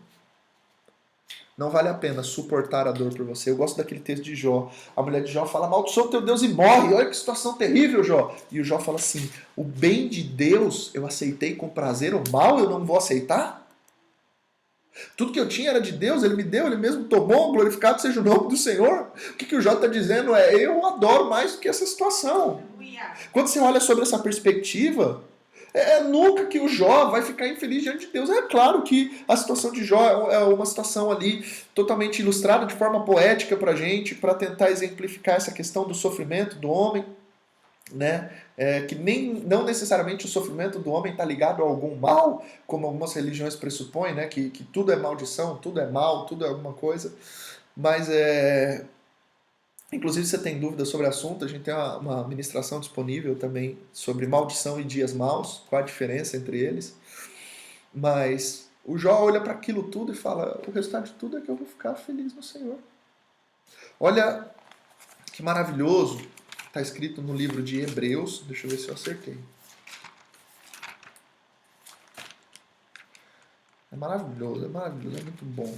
Não vale a pena suportar a dor por você. Eu gosto daquele texto de Jó. A mulher de Jó fala, amaldiçoa o teu Deus e morre. Olha que situação terrível, Jó. E o Jó fala assim, o bem de Deus eu aceitei com prazer, o mal eu não vou aceitar? Tudo que eu tinha era de Deus, Ele me deu, Ele mesmo tomou, glorificado seja o nome do Senhor. O que o Jó está dizendo é, eu adoro mais do que essa situação. Quando você olha sobre essa perspectiva, nunca que o Jó vai ficar infeliz diante de Deus. É claro que a situação de Jó é uma situação ali totalmente ilustrada de forma poética para a gente, para tentar exemplificar essa questão do sofrimento do homem, né? Que não necessariamente o sofrimento do homem está ligado a algum mal, como algumas religiões pressupõem, né? Que tudo é maldição, tudo é mal, tudo é alguma coisa. Mas, inclusive, se você tem dúvidas sobre o assunto, a gente tem uma ministração disponível também sobre maldição e dias maus, qual a diferença entre eles. Mas o Jó olha para aquilo tudo e fala, o resultado de tudo é que eu vou ficar feliz no Senhor. Olha que maravilhoso. Está escrito no livro de Hebreus. Deixa eu ver se eu acertei. É maravilhoso, é muito bom.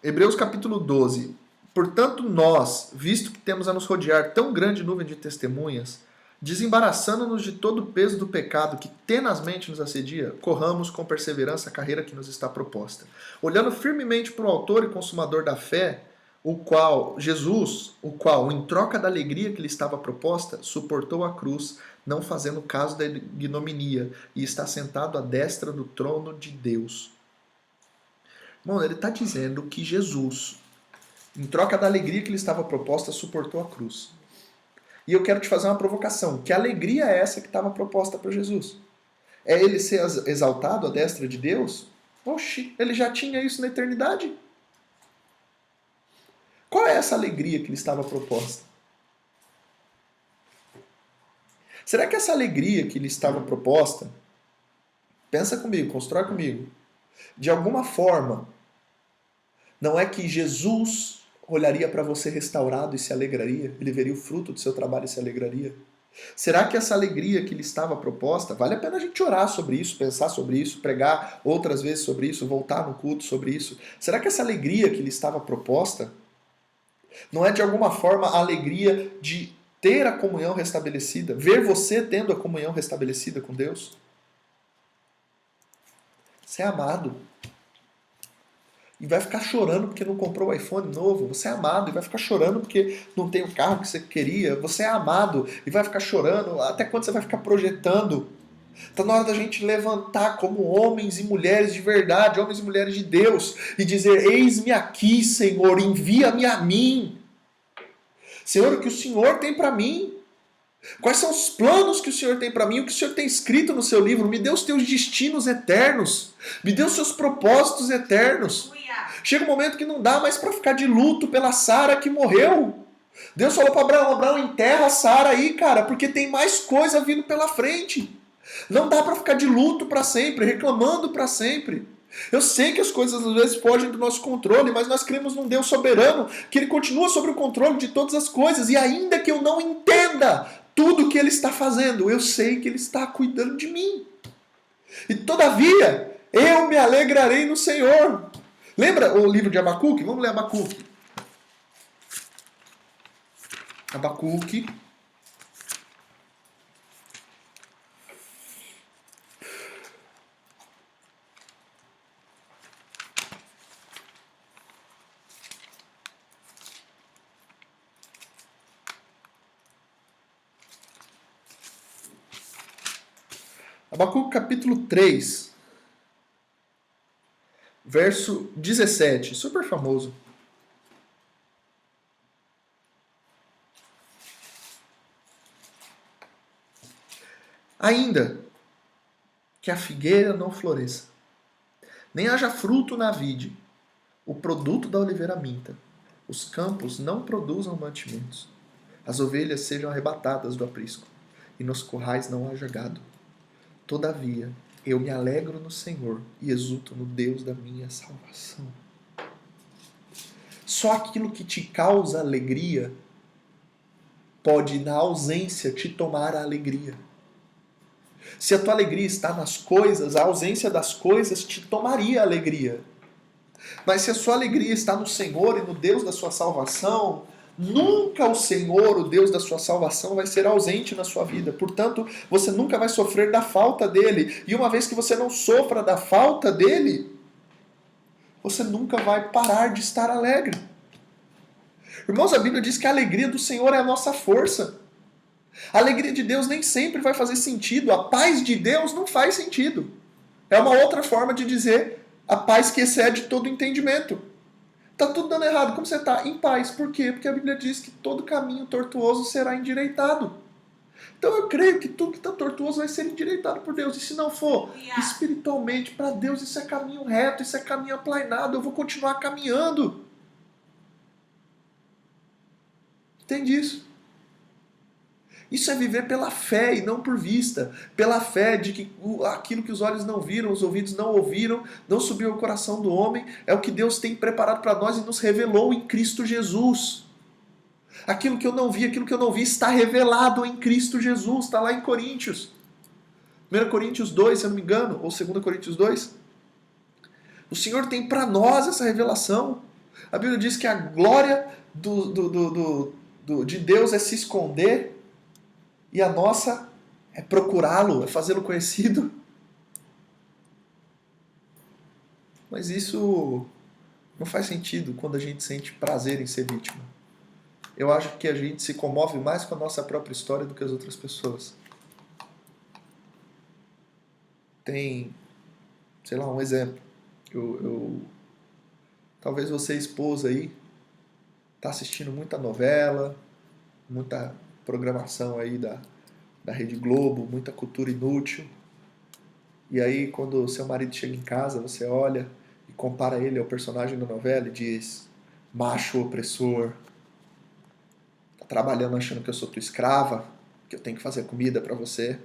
Hebreus capítulo 12. Portanto, nós, visto que temos a nos rodear tão grande nuvem de testemunhas, desembaraçando-nos de todo o peso do pecado que tenazmente nos assedia, corramos com perseverança a carreira que nos está proposta. Olhando firmemente para o autor e consumador da fé, Jesus, em troca da alegria que lhe estava proposta, suportou a cruz, não fazendo caso da ignominia, e está sentado à destra do trono de Deus. Bom, ele está dizendo que Jesus, em troca da alegria que lhe estava proposta, suportou a cruz. E eu quero te fazer uma provocação. Que alegria é essa que estava proposta para Jesus? É ele ser exaltado à destra de Deus? Oxi, ele já tinha isso na eternidade. Qual é essa alegria que lhe estava proposta? Será que essa alegria que lhe estava proposta, pensa comigo, constrói comigo, de alguma forma, não é que Jesus olharia para você restaurado e se alegraria? Ele veria o fruto do seu trabalho e se alegraria? Será que essa alegria que lhe estava proposta, vale a pena a gente orar sobre isso, pensar sobre isso, pregar outras vezes sobre isso, voltar no culto sobre isso? Será que essa alegria que lhe estava proposta não é de alguma forma a alegria de ter a comunhão restabelecida, ver você tendo a comunhão restabelecida com Deus? Você é amado. E vai ficar chorando porque não comprou o iPhone novo. Você é amado e vai ficar chorando porque não tem o carro que você queria. Você é amado e vai ficar chorando. Até quando você vai ficar projetando? Está na hora da gente levantar como homens e mulheres de verdade, homens e mulheres de Deus, e dizer: eis-me aqui, Senhor, envia-me a mim. Senhor, o que o Senhor tem para mim? Quais são os planos que o Senhor tem para mim? O que o Senhor tem escrito no seu livro? Me dê os teus destinos eternos. Me dê os seus propósitos eternos. Chega um momento que não dá mais para ficar de luto pela Sara que morreu. Deus falou para Abraão: Abraão, enterra a Sara aí, cara, porque tem mais coisa vindo pela frente. Não dá para ficar de luto para sempre, reclamando para sempre. Eu sei que as coisas às vezes fogem do nosso controle, mas nós cremos num Deus soberano, que Ele continua sobre o controle de todas as coisas. E ainda que eu não entenda tudo que Ele está fazendo, eu sei que Ele está cuidando de mim. E todavia, eu me alegrarei no Senhor. Lembra o livro de Abacuque? Vamos ler Abacuque. Abacuque. Abacuque capítulo 3, verso 17, super famoso. Ainda que a figueira não floresça, nem haja fruto na vide, o produto da oliveira minta, os campos não produzam mantimentos, as ovelhas sejam arrebatadas do aprisco, e nos currais não haja gado. Todavia, eu me alegro no Senhor e exulto no Deus da minha salvação. Só aquilo que te causa alegria pode, na ausência, te tomar a alegria. Se a tua alegria está nas coisas, a ausência das coisas te tomaria a alegria. Mas se a sua alegria está no Senhor e no Deus da sua salvação, nunca o Senhor, o Deus da sua salvação, vai ser ausente na sua vida. Portanto, você nunca vai sofrer da falta dele. E uma vez que você não sofra da falta dele, você nunca vai parar de estar alegre. Irmãos, a Bíblia diz que a alegria do Senhor é a nossa força. A alegria de Deus nem sempre vai fazer sentido. A paz de Deus não faz sentido. É uma outra forma de dizer a paz que excede todo entendimento. Tá tudo dando errado. Como você está? Em paz. Por quê? Porque a Bíblia diz que todo caminho tortuoso será endireitado. Então eu creio que tudo que está tortuoso vai ser endireitado por Deus. E se não for, espiritualmente, para Deus isso é caminho reto, isso é caminho aplainado. Eu vou continuar caminhando. Entende isso? Isso é viver pela fé e não por vista. Pela fé de que aquilo que os olhos não viram, os ouvidos não ouviram, não subiu ao coração do homem, é o que Deus tem preparado para nós e nos revelou em Cristo Jesus. Aquilo que eu não vi está revelado em Cristo Jesus. Está lá em Coríntios. 1 Coríntios 2, se eu não me engano, ou 2 Coríntios 2. O Senhor tem para nós essa revelação. A Bíblia diz que a glória de Deus é se esconder e a nossa é procurá-lo, é fazê-lo conhecido. Mas isso não faz sentido quando a gente sente prazer em ser vítima. Eu acho que a gente se comove mais com a nossa própria história do que as outras pessoas. Tem, sei lá, um exemplo. Talvez você, esposa aí, está assistindo muita novela, muita programação aí da Rede Globo, muita cultura inútil. E aí, quando o seu marido chega em casa, você olha e compara ele ao personagem da novela e diz: macho opressor, tá trabalhando achando que eu sou tua escrava, que eu tenho que fazer comida para você.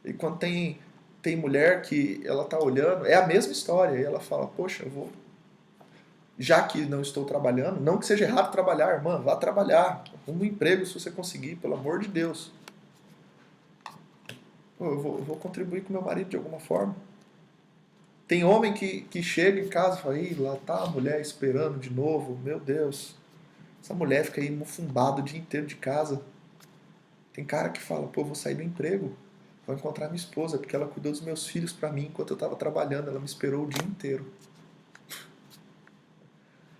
E quando tem mulher que ela tá olhando, é a mesma história, e ela fala: poxa, já que não estou trabalhando, não que seja errado trabalhar, irmã, vá trabalhar, arruma um emprego se você conseguir, pelo amor de Deus. Eu vou contribuir com meu marido de alguma forma. Tem homem que chega em casa e fala, ih, lá tá a mulher esperando de novo, meu Deus. Essa mulher fica aí mufumbada o dia inteiro de casa. Tem cara que fala, pô, eu vou sair do emprego, vou encontrar minha esposa, porque ela cuidou dos meus filhos para mim enquanto eu estava trabalhando, ela me esperou o dia inteiro.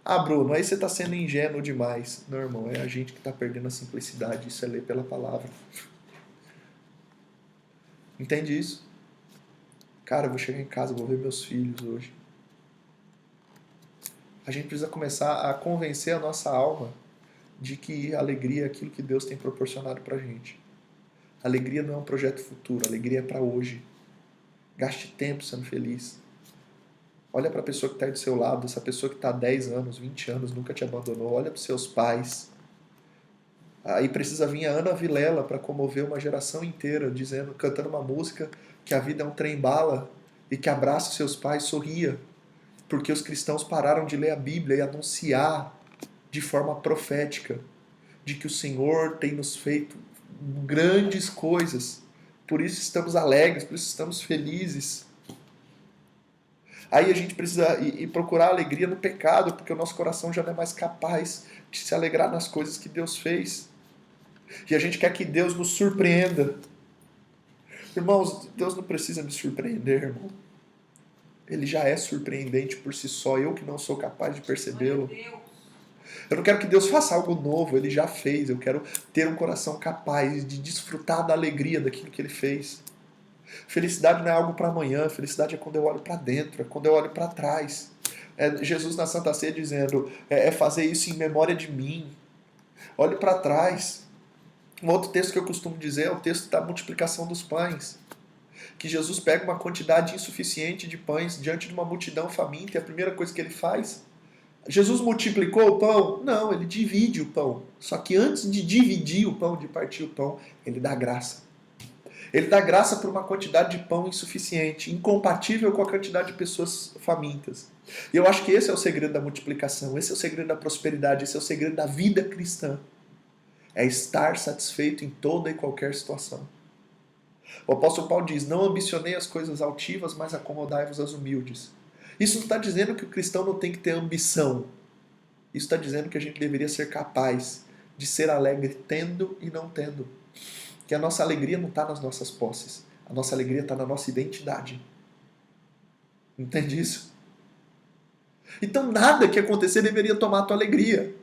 Ah, Bruno, aí você está sendo ingênuo demais. Não, irmão, é a gente que está perdendo a simplicidade, isso é ler pela palavra. Entende isso? Cara, eu vou chegar em casa, vou ver meus filhos hoje. A gente precisa começar a convencer a nossa alma de que a alegria é aquilo que Deus tem proporcionado pra gente. Alegria não é um projeto futuro, alegria é para hoje. Gaste tempo sendo feliz. Olha para a pessoa que está aí do seu lado, essa pessoa que está há 10 anos, 20 anos, nunca te abandonou. Olha para os seus pais. Aí precisa vir a Ana Vilela para comover uma geração inteira, dizendo, cantando uma música que a vida é um trem-bala e que abraça os seus pais, sorria. Porque os cristãos pararam de ler a Bíblia e anunciar de forma profética de que o Senhor tem nos feito grandes coisas. Por isso estamos alegres, por isso estamos felizes. Aí a gente precisa ir procurar alegria no pecado, porque o nosso coração já não é mais capaz de se alegrar nas coisas que Deus fez. E a gente quer que Deus nos surpreenda. Irmãos, Deus não precisa me surpreender, irmão. Ele já é surpreendente por si só, eu que não sou capaz de percebê-lo. Eu não quero que Deus faça algo novo, Ele já fez. Eu quero ter um coração capaz de desfrutar da alegria daquilo que Ele fez. Felicidade não é algo para amanhã, felicidade é quando eu olho para dentro, é quando eu olho para trás. É Jesus na Santa Ceia dizendo, é fazer isso em memória de mim. Olhe para trás. Um outro texto que eu costumo dizer é o texto da multiplicação dos pães. Que Jesus pega uma quantidade insuficiente de pães diante de uma multidão faminta e a primeira coisa que ele faz... Jesus multiplicou o pão? Não, ele divide o pão. Só que antes de dividir o pão, de partir o pão, ele dá graça. Ele dá graça por uma quantidade de pão insuficiente, incompatível com a quantidade de pessoas famintas. E eu acho que esse é o segredo da multiplicação, esse é o segredo da prosperidade, esse é o segredo da vida cristã. É estar satisfeito em toda e qualquer situação. O apóstolo Paulo diz, não ambicionei as coisas altivas, mas acomodai-vos às humildes. Isso não está dizendo que o cristão não tem que ter ambição. Isso está dizendo que a gente deveria ser capaz de ser alegre tendo e não tendo. Que a nossa alegria não está nas nossas posses. A nossa alegria está na nossa identidade. Entende isso? Então nada que acontecer deveria tomar a tua alegria.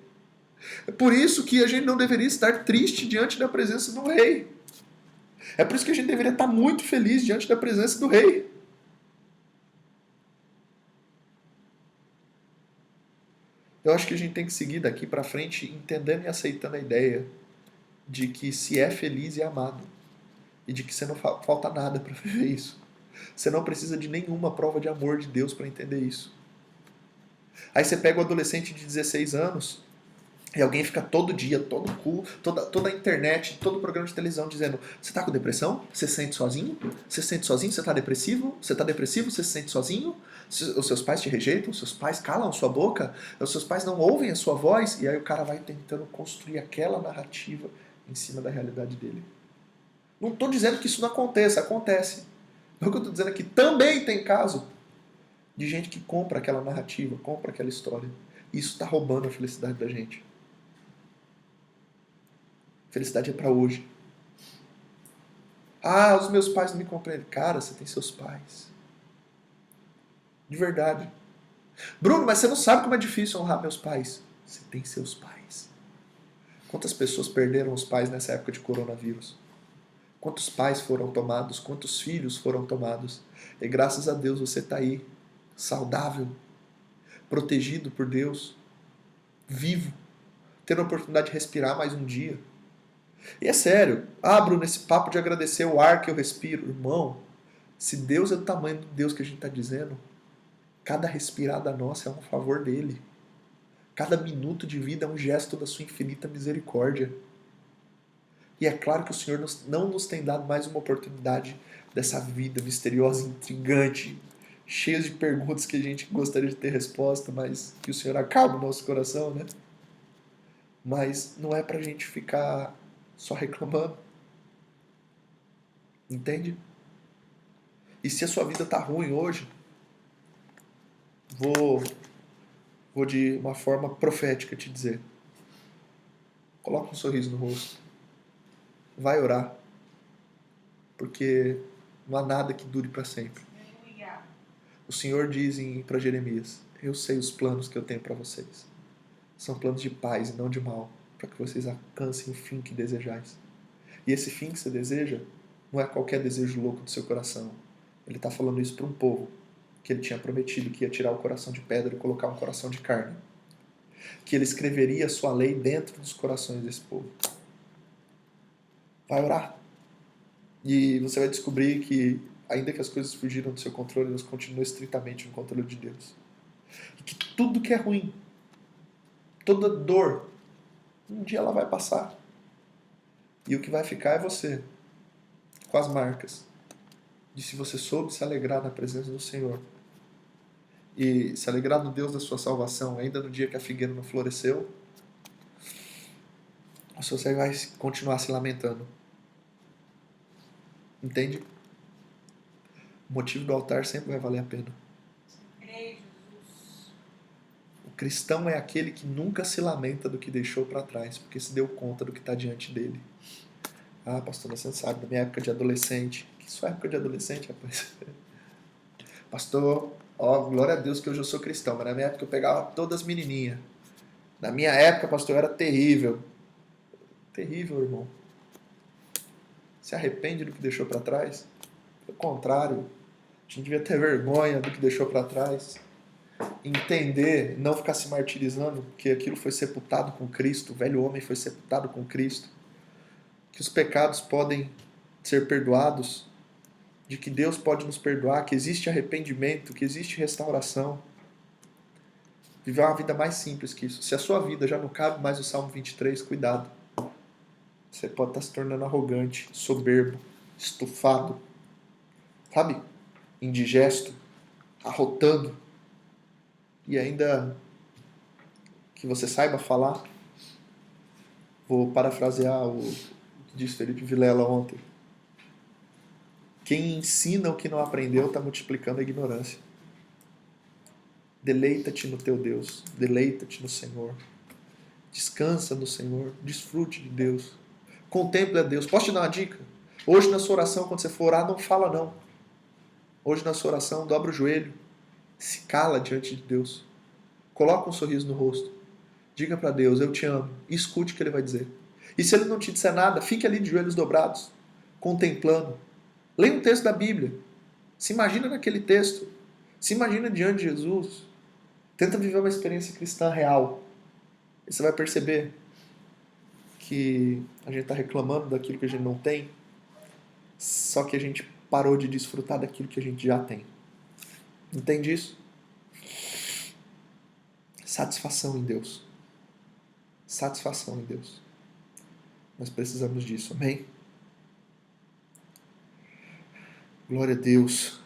É por isso que a gente não deveria estar triste diante da presença do rei. É por isso que a gente deveria estar muito feliz diante da presença do rei. Eu acho que a gente tem que seguir daqui para frente entendendo e aceitando a ideia de que se é feliz e amado. E de que você não falta nada para viver isso. Você não precisa de nenhuma prova de amor de Deus para entender isso. Aí você pega o adolescente de 16 anos e alguém fica todo dia, toda a internet, todo programa de televisão dizendo: você tá com depressão? Você se sente sozinho? Você se sente sozinho? Você tá depressivo? Você tá depressivo? Você se sente sozinho? Os seus pais te rejeitam? Os seus pais calam a sua boca? Os seus pais não ouvem a sua voz? E aí o cara vai tentando construir aquela narrativa em cima da realidade dele. Não estou dizendo que isso não aconteça, acontece. O que eu estou dizendo é que também tem caso de gente que compra aquela narrativa, compra aquela história. E isso está roubando a felicidade da gente. Felicidade é para hoje. Ah, os meus pais não me compreendem. Cara, você tem seus pais. De verdade. Bruno, mas você não sabe como é difícil honrar meus pais. Você tem seus pais. Quantas pessoas perderam os pais nessa época de coronavírus? Quantos pais foram tomados? Quantos filhos foram tomados? E graças a Deus você está aí, saudável, protegido por Deus, vivo, tendo a oportunidade de respirar mais um dia. E é sério, Bruno, esse papo de agradecer o ar que eu respiro. Irmão, se Deus é do tamanho do Deus que a gente está dizendo, cada respirada nossa é um favor dele. Cada minuto de vida é um gesto da sua infinita misericórdia. E é claro que o Senhor não nos tem dado mais uma oportunidade dessa vida misteriosa, intrigante, cheias de perguntas que a gente gostaria de ter resposta, mas que o Senhor acalma o nosso coração, né? Mas não é pra gente ficar só reclamando, entende? E se a sua vida tá ruim hoje, vou, vou de uma forma profética te dizer. Coloca um sorriso no rosto. Vai orar. Porque não há nada que dure para sempre. O Senhor diz para Jeremias: eu sei os planos que eu tenho para vocês. São planos de paz e não de mal, para que vocês alcancem o fim que desejais. E esse fim que você deseja não é qualquer desejo louco do seu coração. Ele está falando isso para um povo que ele tinha prometido que ia tirar o coração de pedra e colocar um coração de carne. Que ele escreveria a sua lei dentro dos corações desse povo. Vai orar. E você vai descobrir que, ainda que as coisas fugiram do seu controle, elas continuam estritamente no controle de Deus. E que tudo que é ruim, toda dor, um dia ela vai passar. E o que vai ficar é você, com as marcas de se você soube se alegrar na presença do Senhor. E se alegrar no Deus da sua salvação, ainda no dia que a figueira não floresceu, ou se você vai continuar se lamentando. Entende? O motivo do altar sempre vai valer a pena. O cristão é aquele que nunca se lamenta do que deixou para trás, porque se deu conta do que está diante dele. Ah, pastor, você sabe, na minha época de adolescente. Que sua época de adolescente, rapaz? Pastor, ó, glória a Deus que hoje eu sou cristão, mas na minha época eu pegava todas as menininhas. Na minha época, pastor, eu era terrível. Terrível, irmão. Se arrepende do que deixou para trás? Pelo contrário, a gente devia ter vergonha do que deixou para trás. Entender, não ficar se martirizando, porque aquilo foi sepultado com Cristo, o velho homem foi sepultado com Cristo. Que os pecados podem ser perdoados, de que Deus pode nos perdoar, que existe arrependimento, que existe restauração. Viver uma vida mais simples que isso. Se a sua vida já não cabe mais o Salmo 23, cuidado. Você pode estar se tornando arrogante, soberbo, estufado, sabe? Indigesto, arrotando. E ainda que você saiba falar. Vou parafrasear o que disse Felipe Vilela ontem. Quem ensina o que não aprendeu está multiplicando a ignorância. Deleita-te no teu Deus. Deleita-te no Senhor. Descansa no Senhor. Desfrute de Deus. Contemple a Deus. Posso te dar uma dica? Hoje na sua oração, quando você for orar, não fala não. Hoje na sua oração, dobra o joelho. Se cala diante de Deus. Coloca um sorriso no rosto. Diga para Deus, eu te amo. E escute o que Ele vai dizer. E se Ele não te disser nada, fique ali de joelhos dobrados, contemplando. Leia um texto da Bíblia. Se imagina naquele texto. Se imagina diante de Jesus. Tenta viver uma experiência cristã real. E você vai perceber que a gente está reclamando daquilo que a gente não tem, só que a gente parou de desfrutar daquilo que a gente já tem. Entende isso? Satisfação em Deus. Satisfação em Deus. Nós precisamos disso, amém? Glória a Deus.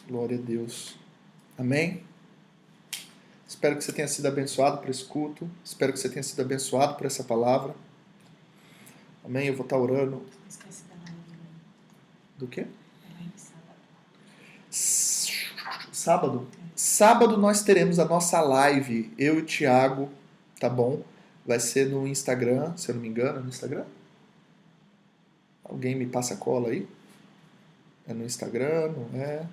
Glória a Deus. Amém? Espero que você tenha sido abençoado por esse culto. Espero que você tenha sido abençoado por essa palavra. Amém? Eu vou estar orando. Esqueci da live. Do quê? Sábado. Sábado? Sábado nós teremos a nossa live, eu e o Thiago, tá bom? Vai ser no Instagram, se eu não me engano, é no Instagram? Alguém me passa a cola aí? É no Instagram, não é?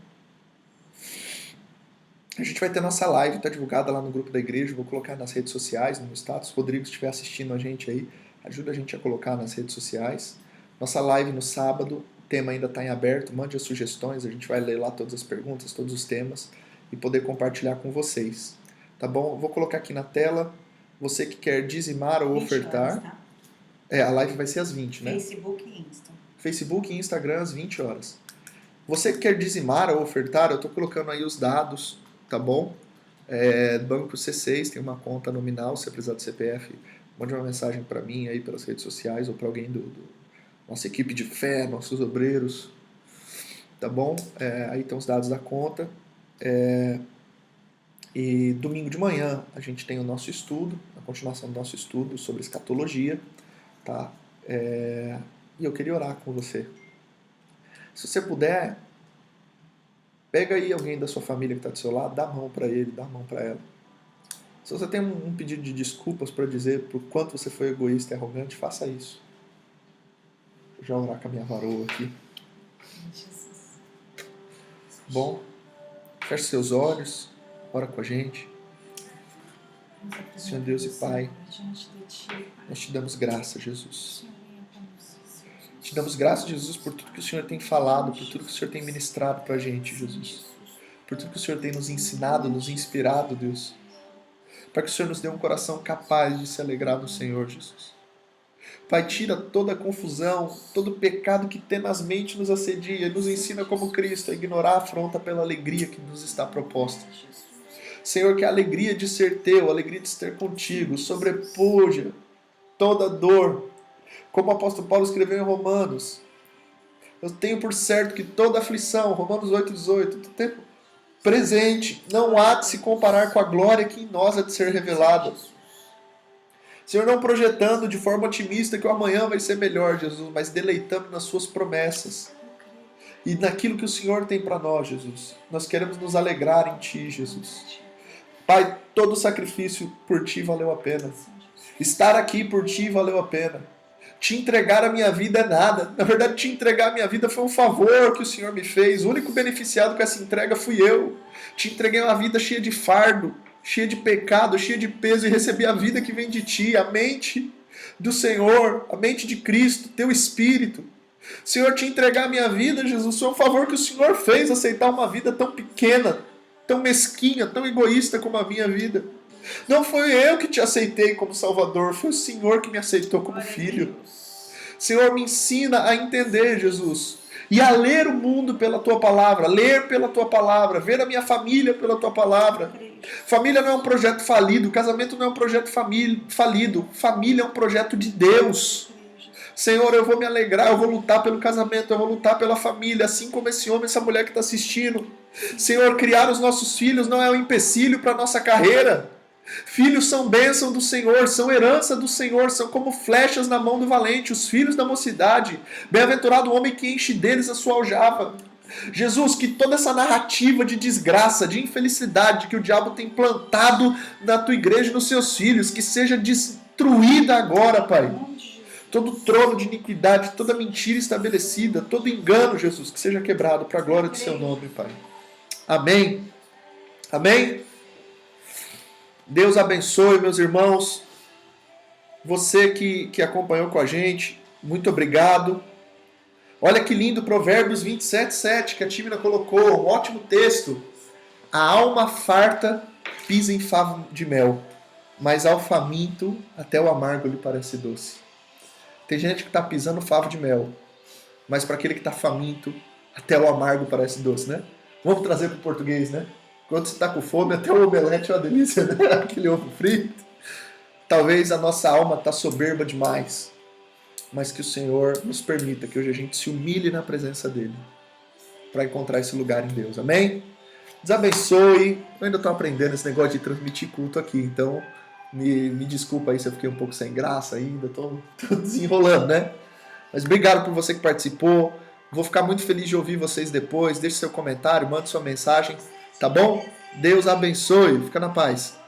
A gente vai ter nossa live, tá divulgada lá no grupo da igreja, vou colocar nas redes sociais, no status. Rodrigo, se estiver assistindo a gente aí, ajuda a gente a colocar nas redes sociais. Nossa live no sábado, o tema ainda está em aberto, mande as sugestões, a gente vai ler lá todas as perguntas, todos os temas e poder compartilhar com vocês. Tá bom? Vou colocar aqui na tela, você que quer dizimar ou 20 ofertar. horas, tá? A live vai ser às 20, né? Facebook e Insta. Facebook e Instagram às 20 horas. Você que quer dizimar ou ofertar, eu estou colocando aí os dados, tá bom? Banco C6 tem uma conta nominal, se você precisar do CPF, Mande uma mensagem para mim aí pelas redes sociais ou para alguém do nossa equipe de fé, nossos obreiros. Tá bom? Aí estão os dados da conta. E domingo de manhã a gente tem o nosso estudo, a continuação do nosso estudo sobre escatologia. Tá? E eu queria orar com você. Se você puder, pega aí alguém da sua família que está do seu lado, dá a mão para ele, dá a mão para ela. Se você tem um pedido de desculpas para dizer por quanto você foi egoísta e arrogante, faça isso. Vou já orar com a minha varoa aqui. Jesus. Bom, feche seus olhos, ora com a gente. Senhor Deus e Pai, nós te damos graça, Jesus. Te damos graça, Jesus, por tudo que o Senhor tem falado, por tudo que o Senhor tem ministrado para a gente, Jesus. Por tudo que o Senhor tem nos ensinado, nos inspirado, Deus. Para que o Senhor nos dê um coração capaz de se alegrar no Senhor, Jesus. Pai, tira toda a confusão, todo o pecado que tenazmente nos assedia e nos ensina como Cristo a ignorar a afronta pela alegria que nos está proposta. Senhor, que a alegria de ser teu, a alegria de estar contigo, sobrepuja toda dor. Como o apóstolo Paulo escreveu em Romanos, eu tenho por certo que toda aflição, Romanos 8,18, todo tempo presente, não há de se comparar com a glória que em nós há de ser revelada. Senhor, não projetando de forma otimista que o amanhã vai ser melhor, Jesus, mas deleitando nas suas promessas e naquilo que o Senhor tem para nós, Jesus. Nós queremos nos alegrar em Ti, Jesus. Pai, todo sacrifício por Ti valeu a pena. Estar aqui por Ti valeu a pena. Te entregar a minha vida é nada. Na verdade, te entregar a minha vida foi um favor que o Senhor me fez. O único beneficiado com essa entrega fui eu. Te entreguei uma vida cheia de fardo, cheia de pecado, cheia de peso, e recebi a vida que vem de Ti, a mente do Senhor, a mente de Cristo, Teu Espírito. Senhor, te entregar a minha vida, Jesus, foi um favor que o Senhor fez, aceitar uma vida tão pequena, tão mesquinha, tão egoísta como a minha vida. Não foi eu que te aceitei como Salvador, foi o Senhor que me aceitou como filho. Senhor, me ensina a entender, Jesus, e a ler o mundo pela Tua Palavra, ler pela Tua Palavra, ver a minha família pela Tua Palavra. Família não é um projeto falido, casamento não é um projeto falido, família é um projeto de Deus. Senhor, eu vou me alegrar, eu vou lutar pelo casamento, eu vou lutar pela família, assim como esse homem, essa mulher que está assistindo. Senhor, criar os nossos filhos não é um empecilho para a nossa carreira. Filhos são bênção do Senhor, são herança do Senhor, são como flechas na mão do valente, os filhos da mocidade. Bem-aventurado o homem que enche deles a sua aljava. Jesus, que toda essa narrativa de desgraça, de infelicidade que o diabo tem plantado na tua igreja e nos seus filhos, que seja destruída agora, Pai. Todo trono de iniquidade, toda mentira estabelecida, todo engano, Jesus, que seja quebrado para a glória do Seu nome, Pai. Amém. Amém. Deus abençoe, meus irmãos. Você que acompanhou com a gente, muito obrigado. Olha que lindo, Provérbios 27:7, que a Tímina colocou, um ótimo texto. A alma farta pisa em favo de mel, mas ao faminto até o amargo lhe parece doce. Tem gente que está pisando favo de mel, mas para aquele que está faminto, até o amargo parece doce, né? Vamos trazer para o português, né? Quando você está com fome, até o omelete é uma delícia, né? Aquele ovo frito. Talvez a nossa alma está soberba demais, mas que o Senhor nos permita que hoje a gente se humilhe na presença dEle para encontrar esse lugar em Deus. Amém? Deus abençoe. Eu ainda estou aprendendo esse negócio de transmitir culto aqui, então me desculpa aí se eu fiquei um pouco sem graça ainda, estou desenrolando, né? Mas obrigado por você que participou. Vou ficar muito feliz de ouvir vocês depois. Deixe seu comentário, mande sua mensagem. Tá bom? Deus abençoe. Fica na paz.